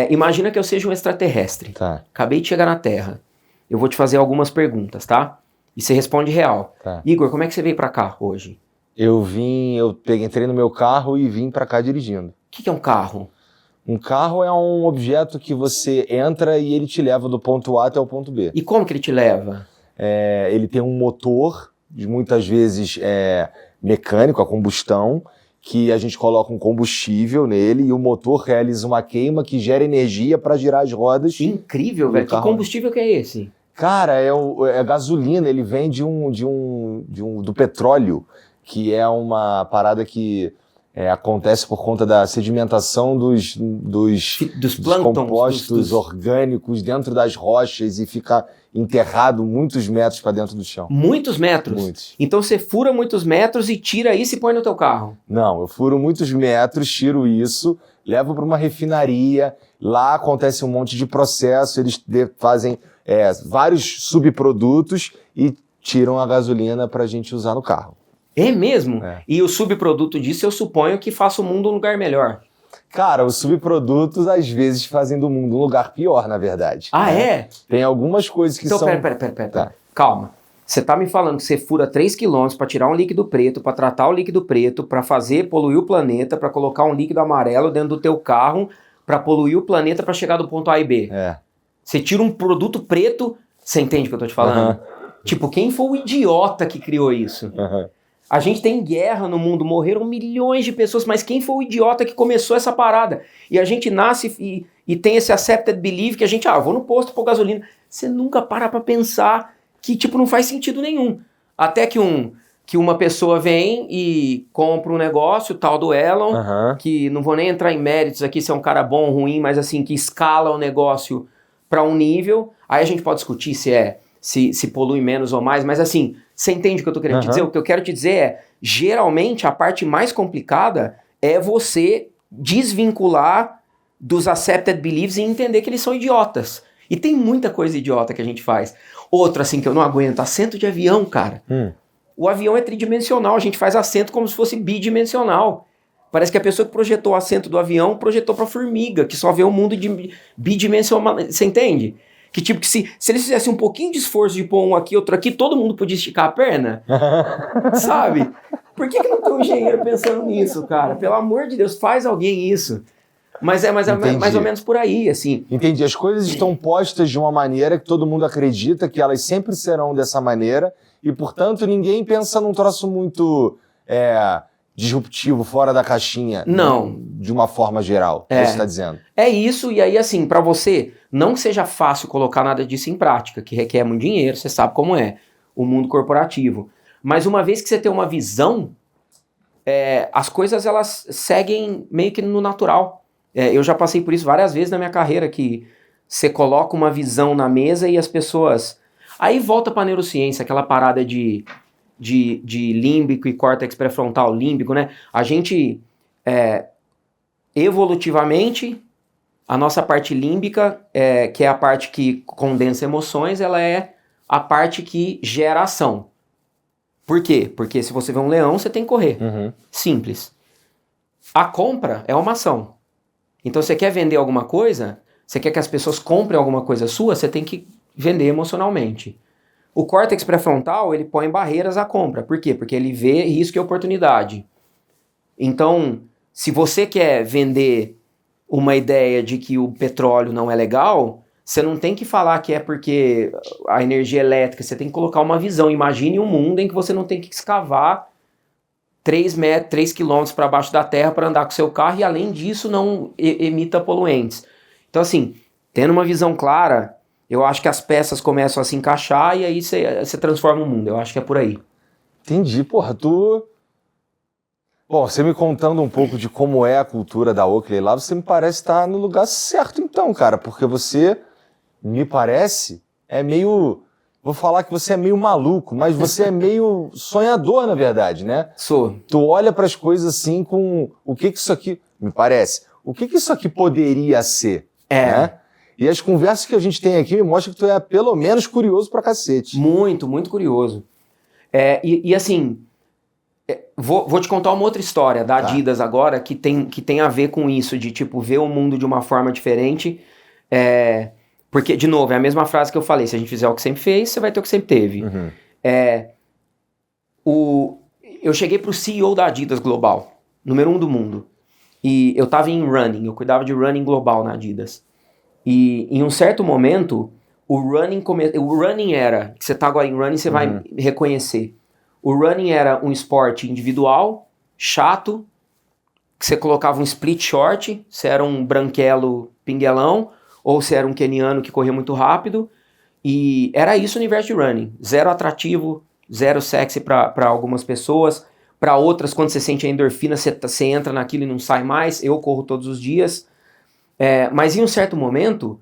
[SPEAKER 2] Imagina que eu seja um extraterrestre.
[SPEAKER 1] Tá.
[SPEAKER 2] Acabei de chegar na Terra. Eu vou te fazer algumas perguntas, tá? E você responde real.
[SPEAKER 1] Tá.
[SPEAKER 2] Igor, como é que você veio pra cá hoje?
[SPEAKER 1] Entrei no meu carro e vim pra cá dirigindo.
[SPEAKER 2] O que é um carro?
[SPEAKER 1] Um carro é um objeto que você entra e ele te leva do ponto A até o ponto B.
[SPEAKER 2] E como que ele te leva?
[SPEAKER 1] Ele tem um motor, muitas vezes mecânico, a combustão, que a gente coloca um combustível nele e o motor realiza uma queima que gera energia para girar as rodas.
[SPEAKER 2] Incrível, velho. Que combustível que é esse?
[SPEAKER 1] Cara, é gasolina, ele vem do petróleo, que é uma parada que acontece por conta da sedimentação dos compostos orgânicos dentro das rochas e fica enterrado muitos metros para dentro do chão.
[SPEAKER 2] Muitos metros?
[SPEAKER 1] Muitos.
[SPEAKER 2] Então você fura muitos metros e tira isso e põe no teu carro?
[SPEAKER 1] Não, eu furo muitos metros, tiro isso, levo para uma refinaria, lá acontece um monte de processo, eles fazem vários subprodutos e tiram a gasolina para a gente usar no carro.
[SPEAKER 2] É mesmo? E o subproduto disso eu suponho que faça o mundo um lugar melhor.
[SPEAKER 1] Cara, os subprodutos às vezes fazem do mundo um lugar pior, na verdade.
[SPEAKER 2] Ah, é?
[SPEAKER 1] Tem algumas coisas que são...
[SPEAKER 2] Então, pera. Tá. Calma. Você tá me falando que você fura 3 km para tirar um líquido preto, para tratar o líquido preto, para poluir o planeta, para colocar um líquido amarelo dentro do teu carro, para poluir o planeta para chegar do ponto A e B. Você tira um produto preto, você entende o que eu tô te falando? Tipo, quem foi o idiota que criou isso? A gente tem guerra no mundo, morreram milhões de pessoas, mas quem foi o idiota que começou essa parada? E a gente nasce e tem esse accepted belief que a gente, vou no posto pôr gasolina. Você nunca para pra pensar que, tipo, não faz sentido nenhum. Até que uma pessoa vem e compra um negócio, tal do Elon, que não vou nem entrar em méritos aqui se é um cara bom ou ruim, mas assim, que escala o negócio para um nível. Aí a gente pode discutir se polui menos ou mais, mas assim, você entende o que eu tô querendo te dizer? O que eu quero te dizer é, geralmente a parte mais complicada é você desvincular dos accepted beliefs e entender que eles são idiotas. E tem muita coisa idiota que a gente faz. Outra, assim, que eu não aguento, assento de avião, cara. O avião é tridimensional, a gente faz assento como se fosse bidimensional. Parece que a pessoa que projetou o assento do avião projetou pra formiga, que só vê o mundo bidimensional. Você entende? Que tipo, que se eles fizessem um pouquinho de esforço de pôr um aqui, outro aqui, todo mundo podia esticar a perna? Sabe? Por que não tem um engenheiro pensando nisso, cara? Pelo amor de Deus, faz alguém isso. Mas é mais ou menos por aí, assim.
[SPEAKER 1] Entendi. As coisas estão postas de uma maneira que todo mundo acredita que elas sempre serão dessa maneira e, portanto, ninguém pensa num troço muito disruptivo, fora da caixinha.
[SPEAKER 2] Não.
[SPEAKER 1] De uma forma geral, que você está dizendo.
[SPEAKER 2] É isso, e aí, assim, pra você, não que seja fácil colocar nada disso em prática, que requer muito dinheiro, você sabe como é o mundo corporativo. Mas uma vez que você tem uma visão, as coisas, elas seguem meio que no natural. Eu já passei por isso várias vezes na minha carreira, que você coloca uma visão na mesa e as pessoas... Aí volta pra neurociência, aquela parada de límbico e córtex pré-frontal límbico, né? A gente, evolutivamente, a nossa parte límbica, que é a parte que condensa emoções, ela é a parte que gera ação. Por quê? Porque se você vê um leão, você tem que correr. Simples. A compra é uma ação. Então, você quer vender alguma coisa, você quer que as pessoas comprem alguma coisa sua, você tem que vender emocionalmente. O córtex pré-frontal, ele põe barreiras à compra. Por quê? Porque ele vê risco e oportunidade. Então, se você quer vender uma ideia de que o petróleo não é legal, você não tem que falar que é porque a energia elétrica, você tem que colocar uma visão. Imagine um mundo em que você não tem que escavar 3 quilômetros para baixo da terra para andar com seu carro e, além disso, não emita poluentes. Então, assim, tendo uma visão clara, eu acho que as peças começam a se encaixar e aí você transforma o mundo. Eu acho que é por aí.
[SPEAKER 1] Entendi. Porra, Bom, você me contando um pouco de como é a cultura da Oakley lá, você me parece estar no lugar certo então, cara, porque você, me parece, é meio vou falar que você é meio maluco, mas você é meio sonhador, na verdade, né?
[SPEAKER 2] Sou.
[SPEAKER 1] Tu olha para as coisas assim com o que isso aqui, me parece, o que isso aqui poderia ser, né? E as conversas que a gente tem aqui me mostram que tu é pelo menos curioso pra cacete.
[SPEAKER 2] Muito, muito curioso. Assim, vou te contar uma outra história da Adidas agora que tem a ver com isso, de tipo, ver o mundo de uma forma diferente. Porque, de novo, é a mesma frase que eu falei, se a gente fizer o que sempre fez, você vai ter o que sempre teve.
[SPEAKER 1] Uhum.
[SPEAKER 2] Eu cheguei pro CEO da Adidas Global, número 1 do mundo. E eu tava em running, eu cuidava de running global na Adidas. E em um certo momento, o running era, que você tá agora em running, você vai reconhecer. O running era um esporte individual, chato, que você colocava um split short, você era um branquelo pinguelão, ou você era um keniano que corria muito rápido, e era isso o universo de running. Zero atrativo, zero sexy para algumas pessoas, para outras, quando você sente a endorfina, você entra naquilo e não sai mais. Eu corro todos os dias. Mas em um certo momento,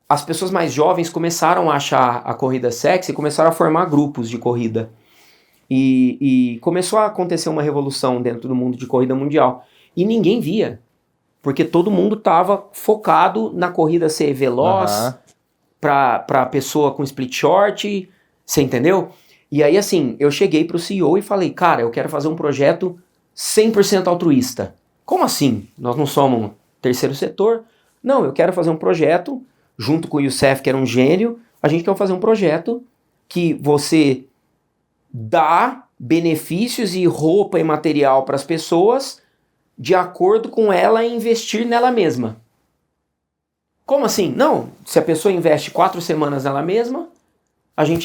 [SPEAKER 2] as pessoas mais jovens começaram a achar a corrida sexy e começaram a formar grupos de corrida. E começou a acontecer uma revolução dentro do mundo de corrida mundial. E ninguém via, porque todo mundo estava focado na corrida ser veloz, para pessoa com split short, você entendeu? E aí, assim, eu cheguei pro CEO e falei, cara, eu quero fazer um projeto 100% altruísta. Como assim? Nós não somos terceiro setor? Não, eu quero fazer um projeto, junto com o Youssef, que era um gênio, a gente quer fazer um projeto que você dá benefícios e roupa e material para as pessoas de acordo com ela investir nela mesma. Como assim? Não, se a pessoa investe 4 semanas nela mesma,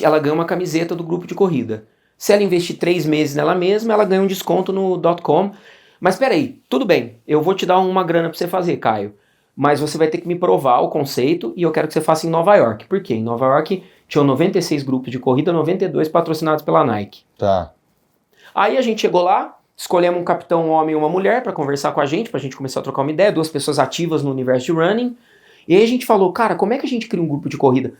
[SPEAKER 2] ela ganha uma camiseta do grupo de corrida. Se ela investir 3 meses nela mesma, ela ganha um desconto no .com. Mas peraí, tudo bem, eu vou te dar uma grana pra você fazer, Caio. Mas você vai ter que me provar o conceito e eu quero que você faça em Nova York. Por quê? Em Nova York tinham 96 grupos de corrida, 92 patrocinados pela Nike.
[SPEAKER 1] Tá.
[SPEAKER 2] Aí a gente chegou lá, escolhemos um capitão, um homem e uma mulher pra conversar com a gente, pra gente começar a trocar uma ideia, 2 pessoas ativas no universo de running. E aí a gente falou, cara, como é que a gente cria um grupo de corrida?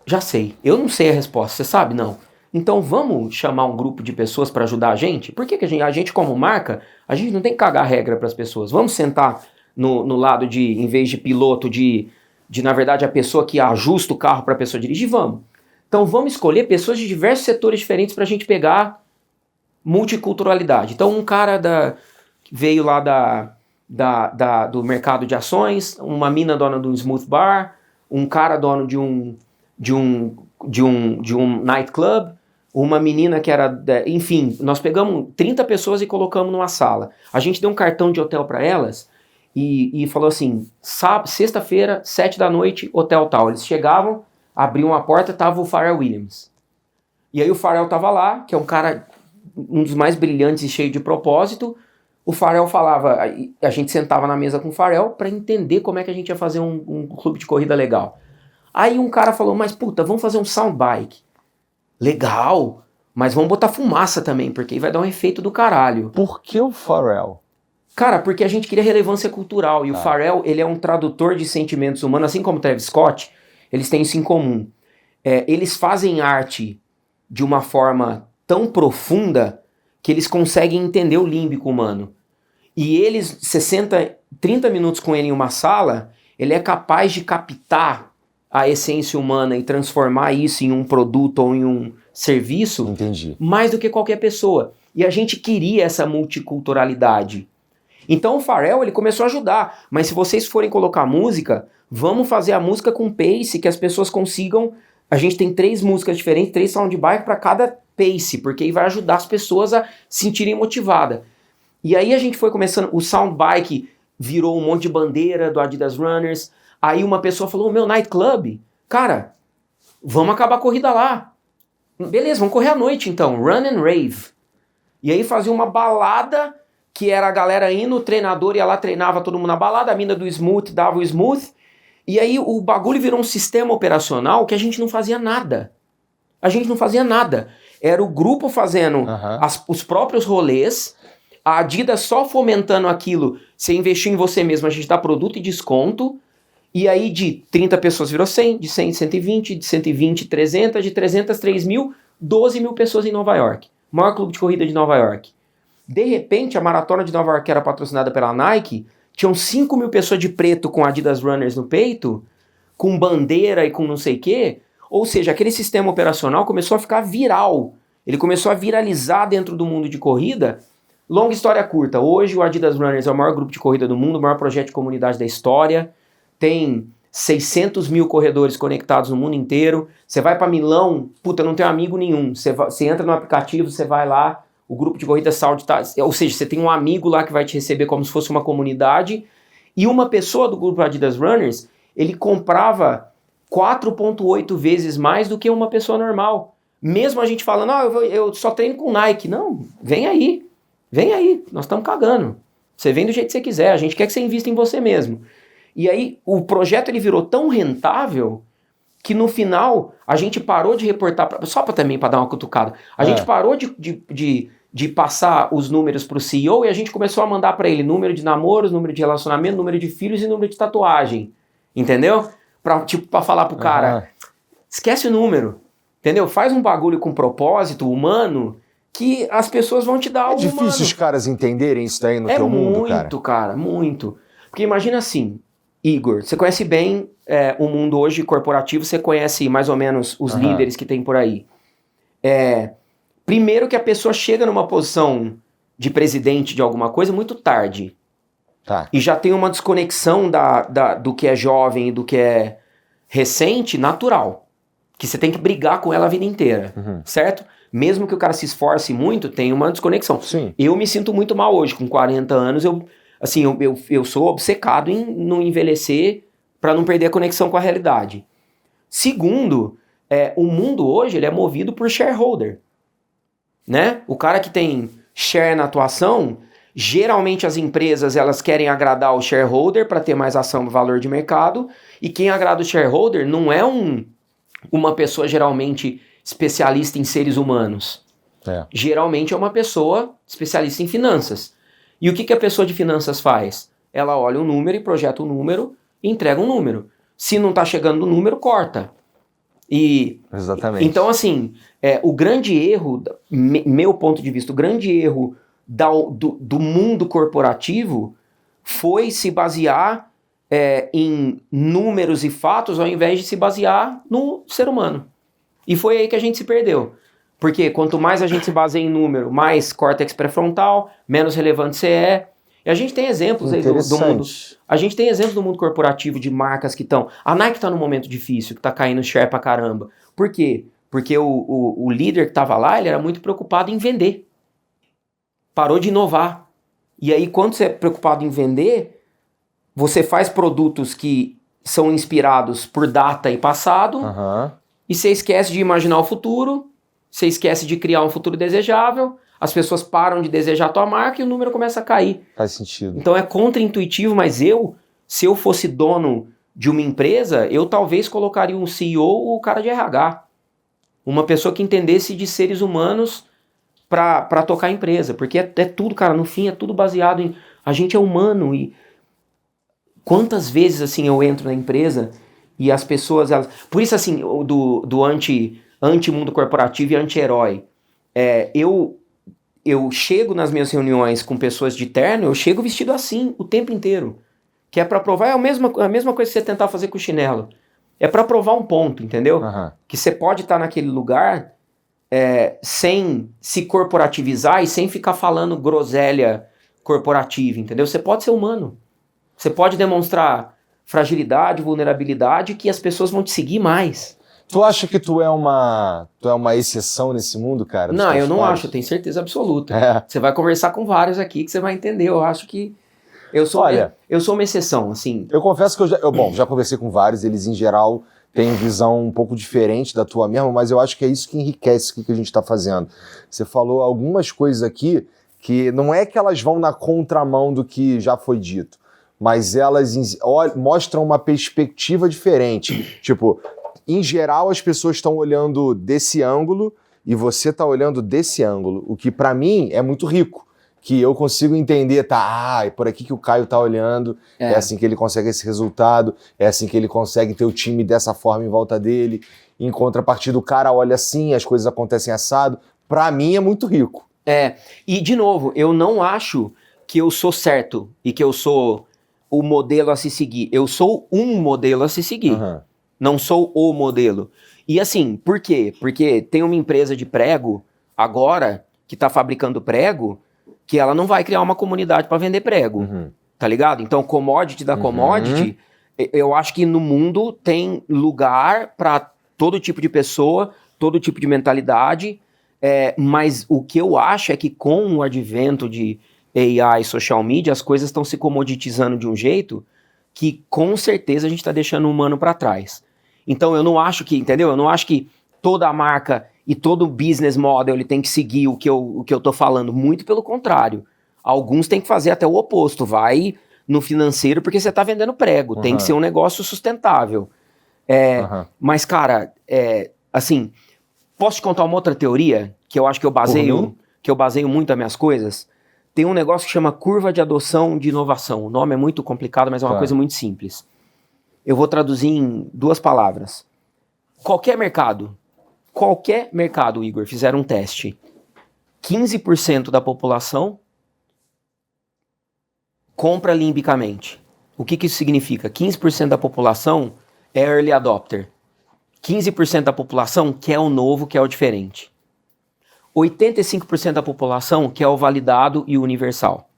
[SPEAKER 2] Já sei, eu não sei a resposta, você sabe? Não. Então vamos chamar um grupo de pessoas para ajudar a gente? Por que a gente como marca, a gente não tem que cagar regra para as pessoas? Vamos sentar no lado de, em vez de piloto, de na verdade a pessoa que ajusta o carro para a pessoa dirigir? Vamos. Então vamos escolher pessoas de diversos setores diferentes para a gente pegar multiculturalidade. Então um cara veio lá do mercado de ações, uma mina dona de um smooth bar, um cara dono de um nightclub, uma menina que era... Enfim, nós pegamos 30 pessoas e colocamos numa sala. A gente deu um cartão de hotel para elas e falou assim, sexta-feira, 7 da noite, hotel tal. Eles chegavam, abriam a porta, tava o Pharrell Williams. E aí o Pharrell tava lá, que é um cara, um dos mais brilhantes e cheio de propósito. O Pharrell falava, a gente sentava na mesa com o Pharrell para entender como é que a gente ia fazer um clube de corrida legal. Aí um cara falou, mas puta, vamos fazer um sound bike. Legal, mas vamos botar fumaça também, porque aí vai dar um efeito do caralho.
[SPEAKER 1] Por que o Pharrell?
[SPEAKER 2] Cara, porque a gente queria relevância cultural, e o Pharrell, ele é um tradutor de sentimentos humanos, assim como o Travis Scott, eles têm isso em comum. Eles fazem arte de uma forma tão profunda que eles conseguem entender o límbico humano. E eles, 30 minutos com ele em uma sala, ele é capaz de captar a essência humana e transformar isso em um produto ou em um serviço.
[SPEAKER 1] Entendi.
[SPEAKER 2] Mais do que qualquer pessoa. E a gente queria essa multiculturalidade. Então o Pharrell, ele começou a ajudar. Mas se vocês forem colocar música, vamos fazer a música com pace, que as pessoas consigam... A gente tem 3 músicas diferentes, 3 soundbike para cada pace, porque aí vai ajudar as pessoas a se sentirem motivadas. E aí a gente foi começando... O soundbike virou um monte de bandeira do Adidas Runners. Aí uma pessoa falou, meu, nightclub, cara, vamos acabar a corrida lá. Beleza, vamos correr à noite então, run and rave. E aí fazia uma balada, que era a galera indo, o treinador ia lá, treinava todo mundo na balada, a mina do smooth dava o smooth, e aí o bagulho virou um sistema operacional que a gente não fazia nada. A gente não fazia nada. Era o grupo fazendo os próprios rolês, a Adidas só fomentando aquilo, você investiu em você mesmo, a gente dá produto e desconto. E aí de 30 pessoas virou 100, de 100, 120, de 120, 300, de 300, 3 mil, 12 mil pessoas em Nova York. Maior clube de corrida de Nova York. De repente, a maratona de Nova York, que era patrocinada pela Nike, tinham 5 mil pessoas de preto com Adidas Runners no peito, com bandeira e com não sei o quê. Ou seja, aquele sistema operacional começou a ficar viral. Ele começou a viralizar dentro do mundo de corrida. Longa história curta. Hoje o Adidas Runners é o maior grupo de corrida do mundo, o maior projeto de comunidade da história. Tem 600 mil corredores conectados no mundo inteiro. Você vai para Milão, puta, não tem amigo nenhum. Você entra no aplicativo, você vai lá, o grupo de corrida Saúde tá... Ou seja, você tem um amigo lá que vai te receber como se fosse uma comunidade. E uma pessoa do grupo Adidas Runners, ele comprava 4,8 vezes mais do que uma pessoa normal. Mesmo a gente falando, eu só treino com Nike. Não, vem aí, nós estamos cagando. Você vem do jeito que você quiser, a gente quer que você invista em você mesmo. E aí o projeto ele virou tão rentável que no final a gente parou de reportar, só também para dar uma cutucada, a gente parou de passar os números para o CEO e a gente começou a mandar para ele número de namoros, número de relacionamento, número de filhos e número de tatuagem, entendeu? Para falar pro cara, esquece o número, entendeu? Faz um bagulho com propósito humano que as pessoas vão te dar algo humano.
[SPEAKER 1] É difícil os caras entenderem isso daí no teu mundo, cara? É
[SPEAKER 2] muito, cara, muito. Porque imagina assim, Igor, você conhece bem o mundo hoje corporativo, você conhece mais ou menos os líderes que tem por aí. Primeiro que a pessoa chega numa posição de presidente de alguma coisa muito tarde.
[SPEAKER 1] Tá.
[SPEAKER 2] E já tem uma desconexão do que é jovem e do que é recente, natural. Que você tem que brigar com ela a vida inteira, certo? Mesmo que o cara se esforce muito, tem uma desconexão.
[SPEAKER 1] Sim.
[SPEAKER 2] Eu me sinto muito mal hoje, com 40 anos, eu sou obcecado em não envelhecer para não perder a conexão com a realidade. Segundo, o mundo hoje ele é movido por shareholder. Né? O cara que tem share na atuação, geralmente as empresas elas querem agradar o shareholder para ter mais ação no valor de mercado, e quem agrada o shareholder não é uma pessoa geralmente especialista em seres humanos. Geralmente é uma pessoa especialista em finanças. E o que a pessoa de finanças faz? Ela olha um número e projeta um número e entrega um número. Se não está chegando no número, corta.
[SPEAKER 1] Exatamente.
[SPEAKER 2] Então, assim, o grande erro, meu ponto de vista, o grande erro do mundo corporativo foi se basear em números e fatos ao invés de se basear no ser humano. E foi aí que a gente se perdeu. Porque quanto mais a gente se baseia em número, mais córtex pré-frontal, menos relevante você é. E a gente tem exemplos aí do mundo. A gente tem exemplos do mundo corporativo de marcas que estão. A Nike está num momento difícil, que está caindo share pra caramba. Por quê? Porque o líder que estava lá, ele era muito preocupado em vender. Parou de inovar. E aí, quando você é preocupado em vender, você faz produtos que são inspirados por data e passado, e você esquece de imaginar o futuro, você esquece de criar um futuro desejável, as pessoas param de desejar a tua marca e o número começa a cair.
[SPEAKER 1] Faz sentido.
[SPEAKER 2] Então é contra-intuitivo, mas se eu fosse dono de uma empresa, eu talvez colocaria um CEO ou o cara de RH. Uma pessoa que entendesse de seres humanos para tocar a empresa. Porque é tudo, cara, no fim é tudo baseado em... A gente é humano e... Quantas vezes, assim, eu entro na empresa e as pessoas... Por isso, assim, do anti-mundo corporativo e anti-herói. Eu chego nas minhas reuniões com pessoas de terno, eu chego vestido assim o tempo inteiro. Que é pra provar, é a mesma coisa que você tentar fazer com o chinelo. É pra provar um ponto, entendeu? Que você pode estar naquele lugar sem se corporativizar e sem ficar falando groselha corporativa, entendeu? Você pode ser humano. Você pode demonstrar fragilidade, vulnerabilidade, que as pessoas vão te seguir mais.
[SPEAKER 1] Tu acha que tu é uma exceção nesse mundo, cara?
[SPEAKER 2] Não, eu não acho, eu tenho certeza absoluta. Você vai conversar com vários aqui que você vai entender. Eu acho que eu sou uma exceção, assim.
[SPEAKER 1] Eu confesso que eu já conversei com vários, eles em geral têm visão um pouco diferente da tua mesma, mas eu acho que é isso que enriquece o que a gente está fazendo. Você falou algumas coisas aqui que não é que elas vão na contramão do que já foi dito, mas elas mostram uma perspectiva diferente. Tipo, em geral, as pessoas estão olhando desse ângulo e você está olhando desse ângulo, o que para mim é muito rico, que eu consigo entender, tá, é por aqui que o Caio tá olhando, é assim que ele consegue esse resultado, é assim que ele consegue ter o time dessa forma em volta dele. Em contrapartida, o cara olha assim, as coisas acontecem assado. Pra mim é muito rico.
[SPEAKER 2] E de novo, eu não acho que eu sou certo e que eu sou o modelo a se seguir. Eu sou um modelo a se seguir. Não sou o modelo. E assim, por quê? Porque tem uma empresa de prego agora que tá fabricando prego que ela não vai criar uma comunidade para vender prego. Tá ligado? Então, commodity da commodity, eu acho que no mundo tem lugar para todo tipo de pessoa, todo tipo de mentalidade, mas o que eu acho é que com o advento de AI e social media, as coisas estão se comoditizando de um jeito que com certeza a gente está deixando o humano para trás. Então eu não acho que, entendeu? Eu não acho que toda a marca e todo o business model ele tem que seguir o que eu tô falando, muito pelo contrário. Alguns têm que fazer até o oposto, vai no financeiro porque você está vendendo prego, tem que ser um negócio sustentável. Mas, cara, assim, posso te contar uma outra teoria que eu acho que eu baseio muito as minhas coisas? Tem um negócio que chama curva de adoção de inovação. O nome é muito complicado, mas é uma coisa muito simples. Eu vou traduzir em 2 palavras. Qualquer mercado, Igor, fizeram um teste. 15% da população compra limbicamente. O que isso significa? 15% da população é early adopter. 15% da população quer o novo, quer o diferente. 85% da população quer o validado e o universal.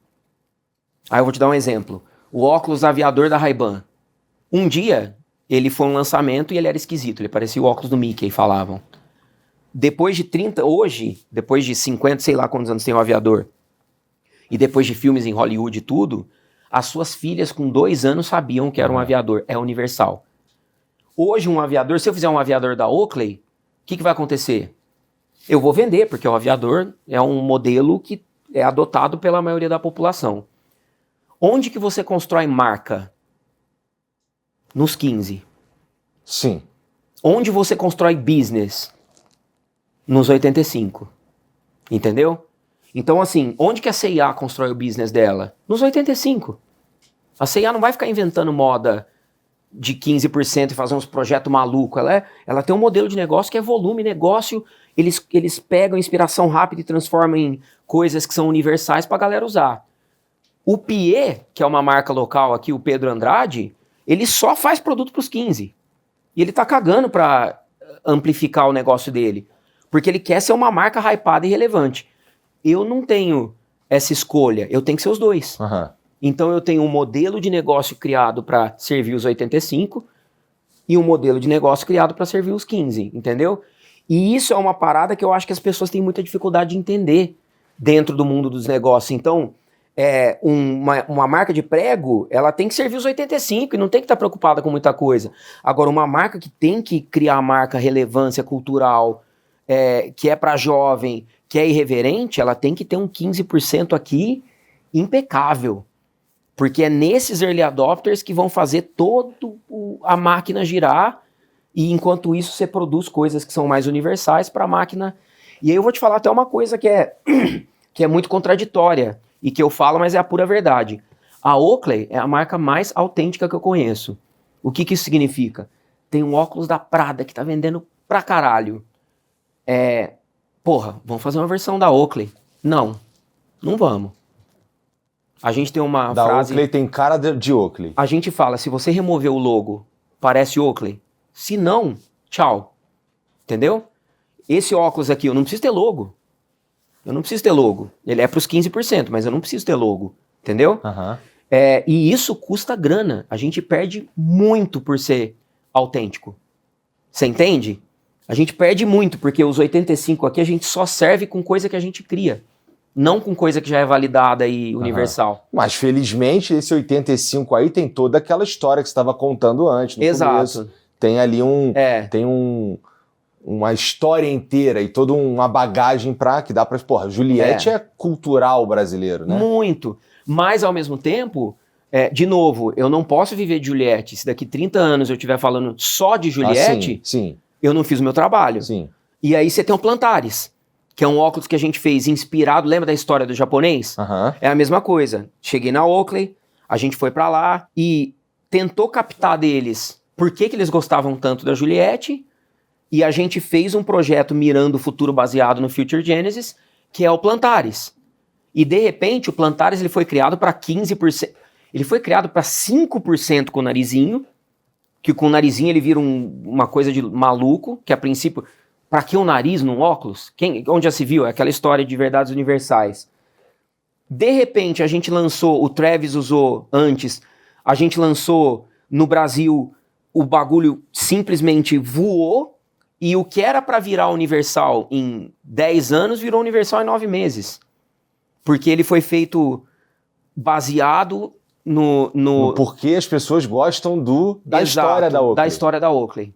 [SPEAKER 2] Aí eu vou te dar um exemplo. O óculos aviador da Ray-Ban. Um dia, ele foi um lançamento e ele era esquisito. Ele parecia o óculos do Mickey, falavam. Depois de 30, hoje, depois de 50, sei lá quantos anos tem o aviador, e depois de filmes em Hollywood e tudo, as suas filhas com 2 anos sabiam que era um aviador. É universal. Hoje, um aviador, se eu fizer um aviador da Oakley, o que vai acontecer? Eu vou vender, porque o aviador é um modelo que é adotado pela maioria da população. Onde que você constrói marca? Nos 15.
[SPEAKER 1] Sim.
[SPEAKER 2] Onde você constrói business? Nos 85. Entendeu? Então, assim, onde que a C&A constrói o business dela? Nos 85. A C&A não vai ficar inventando moda de 15% e fazer uns projetos malucos. Ela tem um modelo de negócio que é volume, negócio. Eles pegam inspiração rápida e transformam em coisas que são universais pra galera usar. O Pie, que é uma marca local aqui, o Pedro Andrade, ele só faz produto pros 15. E ele tá cagando pra amplificar o negócio dele. Porque ele quer ser uma marca hypada e relevante. Eu não tenho essa escolha, eu tenho que ser os dois. Então eu tenho um modelo de negócio criado para servir os 85 e um modelo de negócio criado para servir os 15, entendeu? E isso é uma parada que eu acho que as pessoas têm muita dificuldade de entender dentro do mundo dos negócios. Então, uma marca de prego, ela tem que servir os 85 e não tem que estar preocupada com muita coisa. Agora, uma marca que tem que criar marca relevância cultural, que é para jovem, que é irreverente, ela tem que ter um 15% aqui impecável. Porque é nesses early adopters que vão fazer toda a máquina girar e enquanto isso você produz coisas que são mais universais para a máquina. E aí eu vou te falar até uma coisa que é muito contraditória e que eu falo, mas é a pura verdade. A Oakley é a marca mais autêntica que eu conheço. O que isso significa? Tem um óculos da Prada que tá vendendo pra caralho. Porra, vamos fazer uma versão da Oakley. Não vamos. A gente tem uma frase...
[SPEAKER 1] Oakley tem cara de Oakley.
[SPEAKER 2] A gente fala, se você remover o logo, parece Oakley. Se não, tchau. Entendeu? Esse óculos aqui, eu não preciso ter logo. Ele é pros 15%, mas eu não preciso ter logo. Entendeu? E isso custa grana. A gente perde muito por ser autêntico. Você entende? A gente perde muito, porque os 85 aqui a gente só serve com coisa que a gente cria. Não com coisa que já é validada e universal.
[SPEAKER 1] Mas felizmente esse 85 aí tem toda aquela história que você estava contando antes. No começo. Tem ali uma história inteira e toda uma bagagem que dá pra... Porra, Juliette é cultural brasileiro, né?
[SPEAKER 2] Muito. Mas ao mesmo tempo, de novo, eu não posso viver de Juliette. Se daqui 30 anos eu estiver falando só de Juliette,
[SPEAKER 1] sim.
[SPEAKER 2] eu não fiz o meu trabalho.
[SPEAKER 1] Sim.
[SPEAKER 2] E aí você tem o Plantares, que é um óculos que a gente fez inspirado, lembra da história do japonês? É a mesma coisa. Cheguei na Oakley, a gente foi pra lá e tentou captar deles por que eles gostavam tanto da Juliette, e a gente fez um projeto mirando o futuro baseado no Future Genesis, que é o Plantaris. E de repente o Plantaris ele foi criado para 15%, ele foi criado para 5% com o narizinho, que com o narizinho ele vira uma coisa de maluco, que a princípio, para que o nariz num óculos? Onde já se viu? É aquela história de verdades universais. De repente a gente lançou, o Travis usou antes, a gente lançou no Brasil, o bagulho simplesmente voou, e o que era para virar universal em 10 anos, virou universal em 9 meses. Porque ele foi feito baseado no
[SPEAKER 1] porquê as pessoas gostam da
[SPEAKER 2] Exato,
[SPEAKER 1] história da Oakley.
[SPEAKER 2] Da história da Oakley.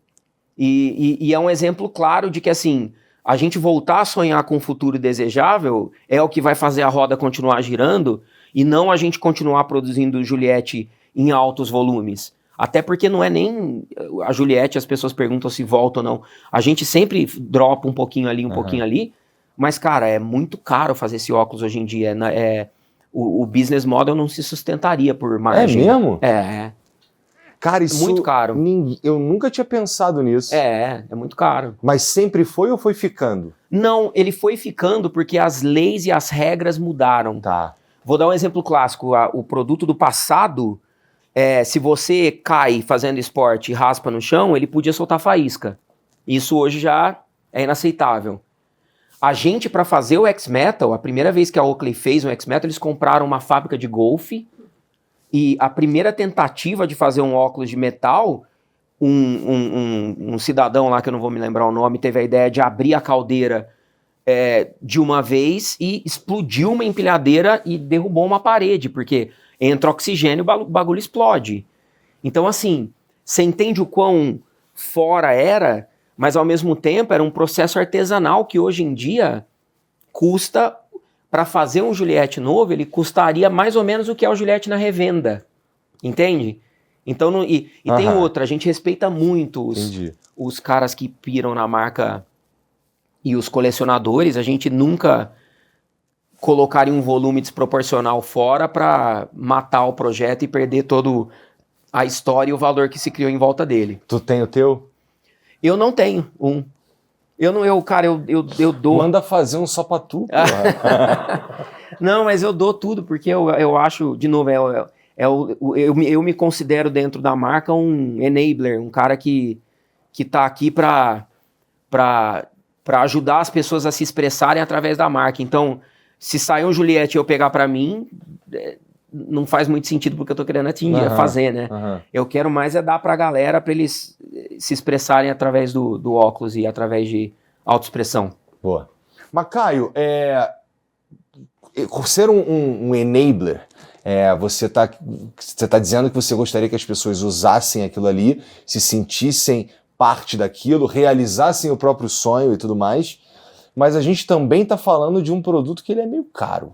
[SPEAKER 2] E é um exemplo claro de que, assim, a gente voltar a sonhar com um futuro desejável é o que vai fazer a roda continuar girando, e não a gente continuar produzindo Juliette em altos volumes. Até porque não é nem a Juliette, as pessoas perguntam se volta ou não. A gente sempre dropa um pouquinho ali, pouquinho ali. Mas, cara, é muito caro fazer esse óculos hoje em dia. O business model não se sustentaria por margem.
[SPEAKER 1] É mesmo?
[SPEAKER 2] É.
[SPEAKER 1] Cara, isso...
[SPEAKER 2] muito caro.
[SPEAKER 1] Eu nunca tinha pensado nisso.
[SPEAKER 2] É muito caro.
[SPEAKER 1] Mas sempre foi ou foi ficando?
[SPEAKER 2] Não, ele foi ficando porque as leis e as regras mudaram.
[SPEAKER 1] Tá.
[SPEAKER 2] Vou dar um exemplo clássico. O produto do passado... se você cai fazendo esporte e raspa no chão, ele podia soltar faísca. Isso hoje já é inaceitável. A gente, para fazer o X-Metal, a primeira vez que a Oakley fez um X-Metal, eles compraram uma fábrica de golfe, e a primeira tentativa de fazer um óculos de metal, um cidadão lá, que eu não vou me lembrar o nome, teve a ideia de abrir a caldeira de uma vez e explodiu uma empilhadeira e derrubou uma parede, porque... entra oxigênio, o bagulho explode. Então, assim, você entende o quão fora era, mas ao mesmo tempo era um processo artesanal que hoje em dia custa, para fazer um Juliette novo, ele custaria mais ou menos o que é o Juliette na revenda. Entende? Então, tem outra, a gente respeita muito os caras que piram na marca e os colecionadores, a gente nunca... colocar em um volume desproporcional fora para matar o projeto e perder toda a história e o valor que se criou em volta dele.
[SPEAKER 1] Tu tem o teu?
[SPEAKER 2] Eu não tenho um. Eu dou...
[SPEAKER 1] Manda fazer um só pra tu, porra.
[SPEAKER 2] Não, mas eu dou tudo, porque eu acho, de novo, eu me considero dentro da marca um enabler, um cara que tá aqui para ajudar as pessoas a se expressarem através da marca. Então... se sair um Juliette e eu pegar pra mim, não faz muito sentido porque eu tô querendo fazer, né? Eu quero mais dar pra galera, pra eles se expressarem através do óculos e através de autoexpressão.
[SPEAKER 1] Boa. Mas, Caio, ser um enabler, você tá dizendo que você gostaria que as pessoas usassem aquilo ali, se sentissem parte daquilo, realizassem o próprio sonho e tudo mais... mas a gente também está falando de um produto que ele é meio caro.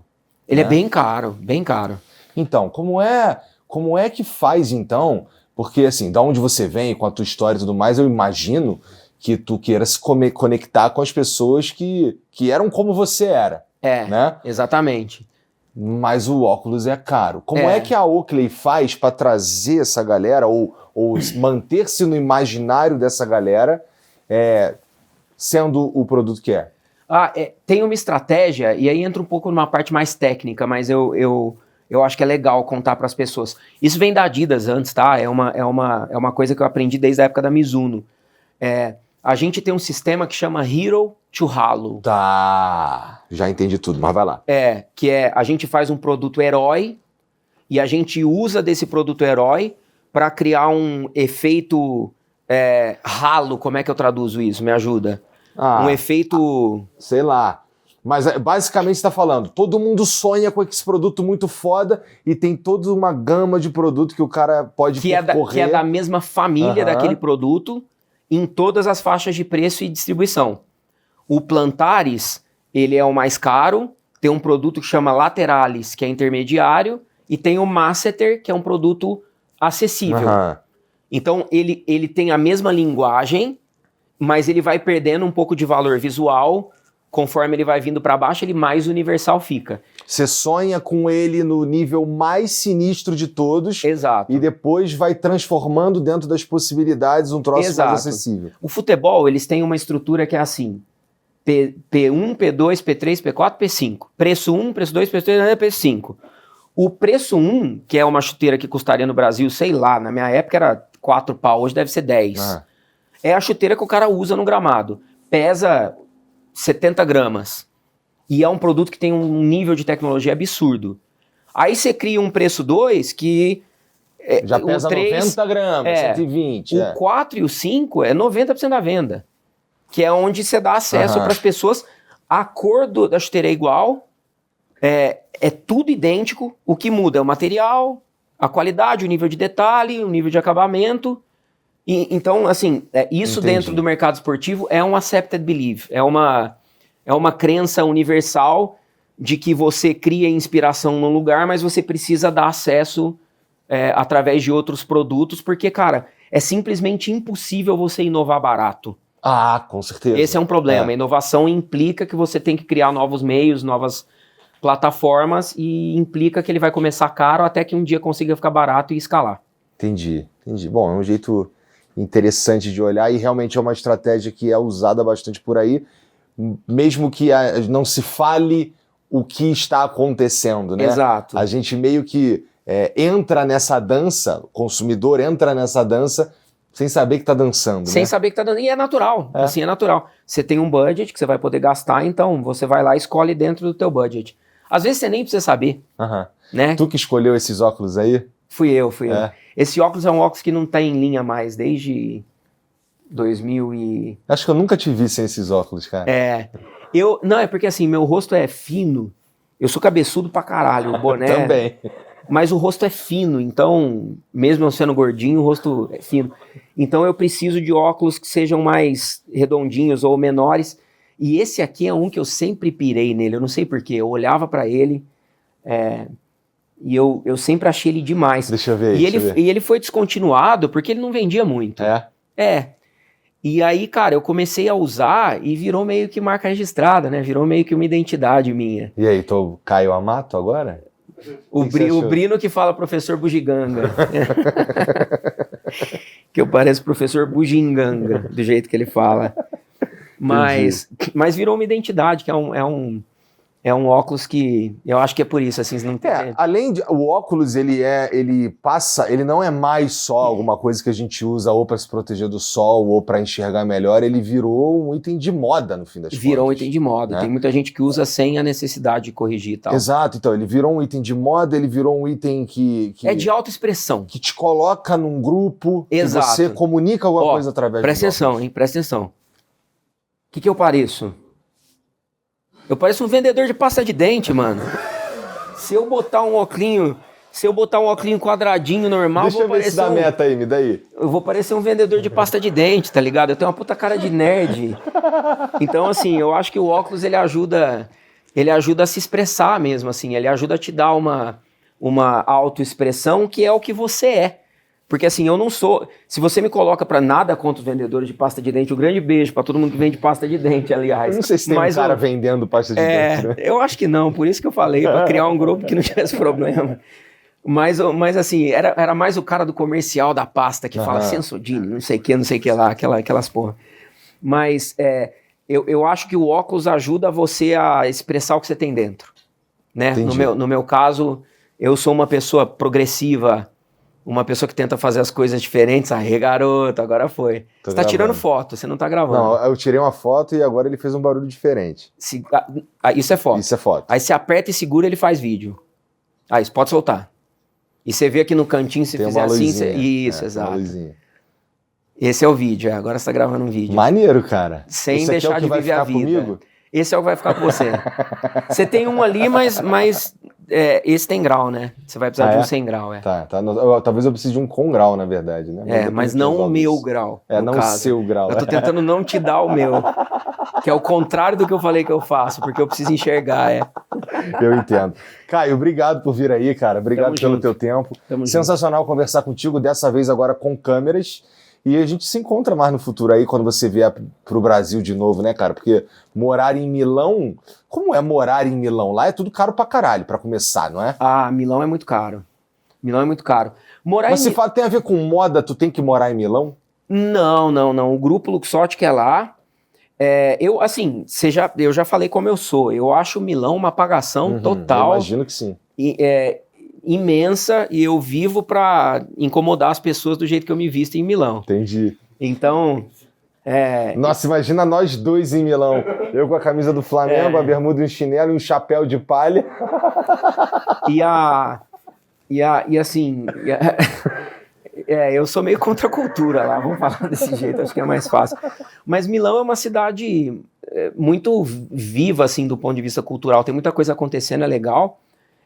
[SPEAKER 2] Ele é bem caro, bem caro.
[SPEAKER 1] Então, como é que faz, então? Porque, assim, da onde você vem, com a tua história e tudo mais, eu imagino que tu queira se conectar com as pessoas que eram como você era. Né?
[SPEAKER 2] Exatamente.
[SPEAKER 1] Mas o óculos é caro. Como é que a Oakley faz para trazer essa galera, ou manter-se no imaginário dessa galera, sendo o produto que é?
[SPEAKER 2] Tem uma estratégia, e aí entra um pouco numa parte mais técnica, mas eu acho que é legal contar para as pessoas. Isso vem da Adidas antes, tá? É uma coisa que eu aprendi desde a época da Mizuno. A gente tem um sistema que chama Hero to Halo.
[SPEAKER 1] Tá, já entendi tudo, mas vai lá.
[SPEAKER 2] A gente faz um produto herói, e a gente usa desse produto herói para criar um efeito halo. Como é que eu traduzo isso? Me ajuda. Um efeito...
[SPEAKER 1] sei lá. Mas basicamente você tá falando, todo mundo sonha com esse produto muito foda e tem toda uma gama de produto que o cara pode percorrer.
[SPEAKER 2] Que é da mesma família daquele produto em todas as faixas de preço e distribuição. O Plantaris, ele é o mais caro, tem um produto que chama Lateralis, que é intermediário, e tem o Masseter, que é um produto acessível. Então ele tem a mesma linguagem, mas ele vai perdendo um pouco de valor visual conforme ele vai vindo para baixo, ele mais universal fica.
[SPEAKER 1] Você sonha com ele no nível mais sinistro de todos.
[SPEAKER 2] Exato.
[SPEAKER 1] E depois vai transformando dentro das possibilidades um troço
[SPEAKER 2] Exato.
[SPEAKER 1] mais acessível.
[SPEAKER 2] O futebol, eles têm uma estrutura que é assim, P1, P2, P3, P4, P5. Preço 1, preço 2, preço 3, preço 5. O preço 1, que é uma chuteira que custaria no Brasil, sei lá, na minha época era 4 pau, hoje deve ser 10. É a chuteira que o cara usa no gramado. Pesa 70 gramas. E é um produto que tem um nível de tecnologia absurdo. Aí você cria um preço 2 que...
[SPEAKER 1] já pesa 90 gramas, 120.
[SPEAKER 2] O 4 e o 5 é 90% da venda. Que é onde você dá acesso para as pessoas. A cor da chuteira é igual, é tudo idêntico. O que muda é o material, a qualidade, o nível de detalhe, o nível de acabamento. Então, assim, isso
[SPEAKER 1] Entendi.
[SPEAKER 2] Dentro do mercado esportivo é um accepted belief. É uma crença universal de que você cria inspiração num lugar, mas você precisa dar acesso através de outros produtos, porque, cara, é simplesmente impossível você inovar barato.
[SPEAKER 1] Ah, com certeza.
[SPEAKER 2] Esse é um problema. A inovação implica que você tem que criar novos meios, novas plataformas, e implica que ele vai começar caro até que um dia consiga ficar barato e escalar.
[SPEAKER 1] Entendi. Bom, é um jeito interessante de olhar e realmente é uma estratégia que é usada bastante por aí, mesmo que não se fale o que está acontecendo, né?
[SPEAKER 2] Exato.
[SPEAKER 1] A gente meio que entra nessa dança, o consumidor entra nessa dança sem saber que está dançando,
[SPEAKER 2] Sem
[SPEAKER 1] né?
[SPEAKER 2] saber que está dançando. E é natural, assim, é natural. Você tem um budget que você vai poder gastar, então você vai lá e escolhe dentro do teu budget. Às vezes você nem precisa saber, né?
[SPEAKER 1] Tu que escolheu esses óculos aí?
[SPEAKER 2] Fui eu. Esse óculos é um óculos que não tá em linha mais desde 2000 e...
[SPEAKER 1] Acho que eu nunca te vi sem esses óculos, cara.
[SPEAKER 2] Não, é porque assim, meu rosto é fino, eu sou cabeçudo pra caralho, o boné...
[SPEAKER 1] Também.
[SPEAKER 2] Mas o rosto é fino, então, mesmo eu sendo gordinho, o rosto é fino. Então eu preciso de óculos que sejam mais redondinhos ou menores. E esse aqui é um que eu sempre pirei nele, eu não sei porquê. Eu olhava pra ele e eu sempre achei ele demais.
[SPEAKER 1] Deixa eu ver.
[SPEAKER 2] E ele foi descontinuado porque ele não vendia muito. E aí, cara, eu comecei a usar e virou meio que marca registrada, né? Virou meio que uma identidade minha.
[SPEAKER 1] E aí, tô Caio Amato agora?
[SPEAKER 2] O Brino que fala professor Bugiganga. Que eu pareço professor Bugiganga, do jeito que ele fala. Mas virou uma identidade, que é um óculos que eu acho que é por isso, assim, não tem...
[SPEAKER 1] Além de o óculos, ele não é mais só alguma coisa que a gente usa ou para se proteger do sol ou para enxergar melhor, ele virou um item de moda no fim das contas.
[SPEAKER 2] Virou um item de moda,
[SPEAKER 1] né?
[SPEAKER 2] Tem muita gente que usa sem a necessidade de corrigir e tal.
[SPEAKER 1] Exato, então ele virou um item de moda, ele virou um item que
[SPEAKER 2] é de autoexpressão.
[SPEAKER 1] Que te coloca num grupo,
[SPEAKER 2] Exato.
[SPEAKER 1] Que você comunica alguma coisa através
[SPEAKER 2] presta atenção, hein? Presta atenção. O que eu pareço? Eu pareço um vendedor de pasta de dente, mano. Se eu botar um óculinho quadradinho normal,
[SPEAKER 1] Deixa eu ver se dá meta aí, me dá aí.
[SPEAKER 2] Eu vou parecer um vendedor de pasta de dente, tá ligado? Eu tenho uma puta cara de nerd. Então, assim, eu acho que o óculos, ele ajuda a se expressar mesmo, assim. Ele ajuda a te dar uma autoexpressão que é o que você é. Porque assim, eu não sou... Se você me coloca pra nada contra os vendedores de pasta de dente, um grande beijo pra todo mundo que vende pasta de dente, aliás.
[SPEAKER 1] Eu não sei se tem um cara vendendo pasta de dente, né?
[SPEAKER 2] Eu acho que não, por isso que eu falei, pra criar um grupo que não tivesse problema. Mas assim, era mais o cara do comercial da pasta que fala Sensodyne, não sei o que lá, aquelas porra. Mas eu acho que o óculos ajuda você a expressar o que você tem dentro, né? No meu caso, eu sou uma pessoa progressiva, uma pessoa que tenta fazer as coisas diferentes. Aí, garoto, agora foi. Você tá tirando foto, você não tá gravando.
[SPEAKER 1] Não, eu tirei uma foto e agora ele fez um barulho diferente.
[SPEAKER 2] Isso é foto.
[SPEAKER 1] Isso é foto.
[SPEAKER 2] Aí você aperta e segura, ele faz vídeo. Aí você pode soltar. E você vê aqui no cantinho, se fizer assim... Isso, exato. Esse é o vídeo, agora você tá gravando um vídeo.
[SPEAKER 1] Maneiro, cara.
[SPEAKER 2] Sem deixar de viver a vida.
[SPEAKER 1] Comigo?
[SPEAKER 2] Esse é o que vai ficar com você. Você tem um ali, mas esse tem grau, né? Você vai precisar de um sem grau,
[SPEAKER 1] Tá. Talvez eu precise de um com grau, na verdade, né?
[SPEAKER 2] Mas não o meu grau.
[SPEAKER 1] Não o seu grau.
[SPEAKER 2] Eu tô tentando não te dar o meu. Que é o contrário do que eu falei que eu faço, porque eu preciso enxergar,
[SPEAKER 1] Eu entendo. Caio, obrigado por vir aí, cara. Obrigado pelo teu tempo.
[SPEAKER 2] Tamo
[SPEAKER 1] Sensacional conversar contigo, dessa vez agora com câmeras. E a gente se encontra mais no futuro aí, quando você vier pro Brasil de novo, né, cara? Porque morar em Milão... Como é morar em Milão? Lá é tudo caro pra caralho, pra começar, não é?
[SPEAKER 2] Ah, Milão é muito caro. Milão é muito caro.
[SPEAKER 1] Mas se fala, tem a ver com moda, tu tem que morar em Milão?
[SPEAKER 2] Não. O grupo Luxotti que é lá... eu já falei como eu sou. Eu acho Milão uma apagação total.
[SPEAKER 1] Eu imagino que sim.
[SPEAKER 2] Imensa, e eu vivo pra incomodar as pessoas do jeito que eu me visto em Milão.
[SPEAKER 1] Entendi.
[SPEAKER 2] Então...
[SPEAKER 1] Nossa, imagina nós dois em Milão. Eu com a camisa do Flamengo, a bermuda e um chinelo e um chapéu de palha.
[SPEAKER 2] Eu sou meio contra a cultura lá, vamos falar desse jeito, acho que é mais fácil. Mas Milão é uma cidade muito viva, assim, do ponto de vista cultural. Tem muita coisa acontecendo, é legal.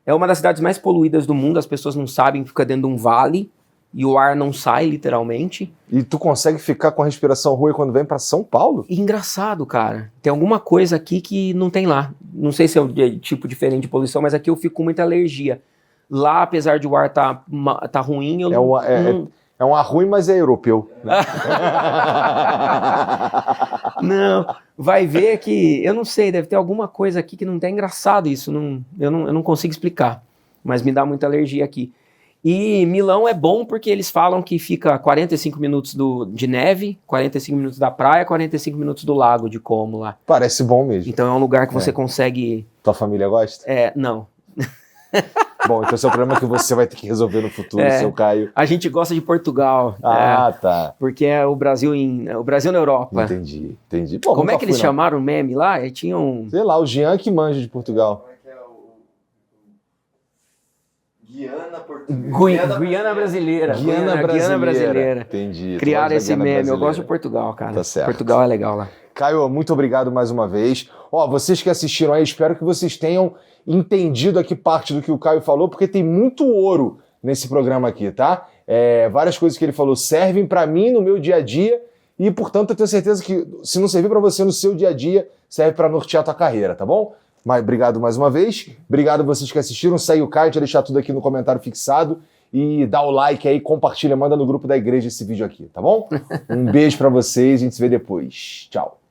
[SPEAKER 2] É uma das cidades mais poluídas do mundo, as pessoas não sabem, fica dentro de um vale e o ar não sai, literalmente.
[SPEAKER 1] E tu consegue ficar com a respiração ruim quando vem pra São Paulo?
[SPEAKER 2] E engraçado, cara. Tem alguma coisa aqui que não tem lá. Não sei se é um tipo diferente de poluição, mas aqui eu fico com muita alergia. Lá, apesar de o ar tá ruim, eu
[SPEAKER 1] É um ar ruim, mas é europeu. Né?
[SPEAKER 2] Não, vai ver que... Eu não sei, deve ter alguma coisa aqui que não tá engraçado isso. Eu não consigo explicar. Mas me dá muita alergia aqui. E Milão é bom porque eles falam que fica 45 minutos de neve, 45 minutos da praia, 45 minutos do lago de Como lá.
[SPEAKER 1] Parece bom mesmo.
[SPEAKER 2] Então é um lugar que você consegue...
[SPEAKER 1] Tua família gosta?
[SPEAKER 2] Não.
[SPEAKER 1] Bom, então esse é o problema que você vai ter que resolver no futuro, seu Caio.
[SPEAKER 2] A gente gosta de Portugal.
[SPEAKER 1] Tá.
[SPEAKER 2] Porque é o Brasil na Europa.
[SPEAKER 1] Entendi. Bom,
[SPEAKER 2] como é que eles chamaram o meme lá? Tinha um...
[SPEAKER 1] Sei lá, o Jean que manja de Portugal.
[SPEAKER 2] Guiana brasileira. Guiana brasileira.
[SPEAKER 1] Entendi.
[SPEAKER 2] Criaram esse meme. Eu gosto de Portugal, cara.
[SPEAKER 1] Tá certo.
[SPEAKER 2] Portugal é legal lá.
[SPEAKER 1] Caio, muito obrigado mais uma vez. Vocês que assistiram aí, espero que vocês tenham entendido aqui parte do que o Caio falou, porque tem muito ouro nesse programa aqui, tá? Várias coisas que ele falou servem pra mim no meu dia a dia e, portanto, eu tenho certeza que se não servir pra você no seu dia a dia, serve pra nortear a tua carreira, tá bom? Mas obrigado mais uma vez. Obrigado a vocês que assistiram. Segue o Caio, deixar tudo aqui no comentário fixado e dá o like aí, compartilha, manda no grupo da igreja esse vídeo aqui, tá bom? Um beijo pra vocês, a gente se vê depois. Tchau.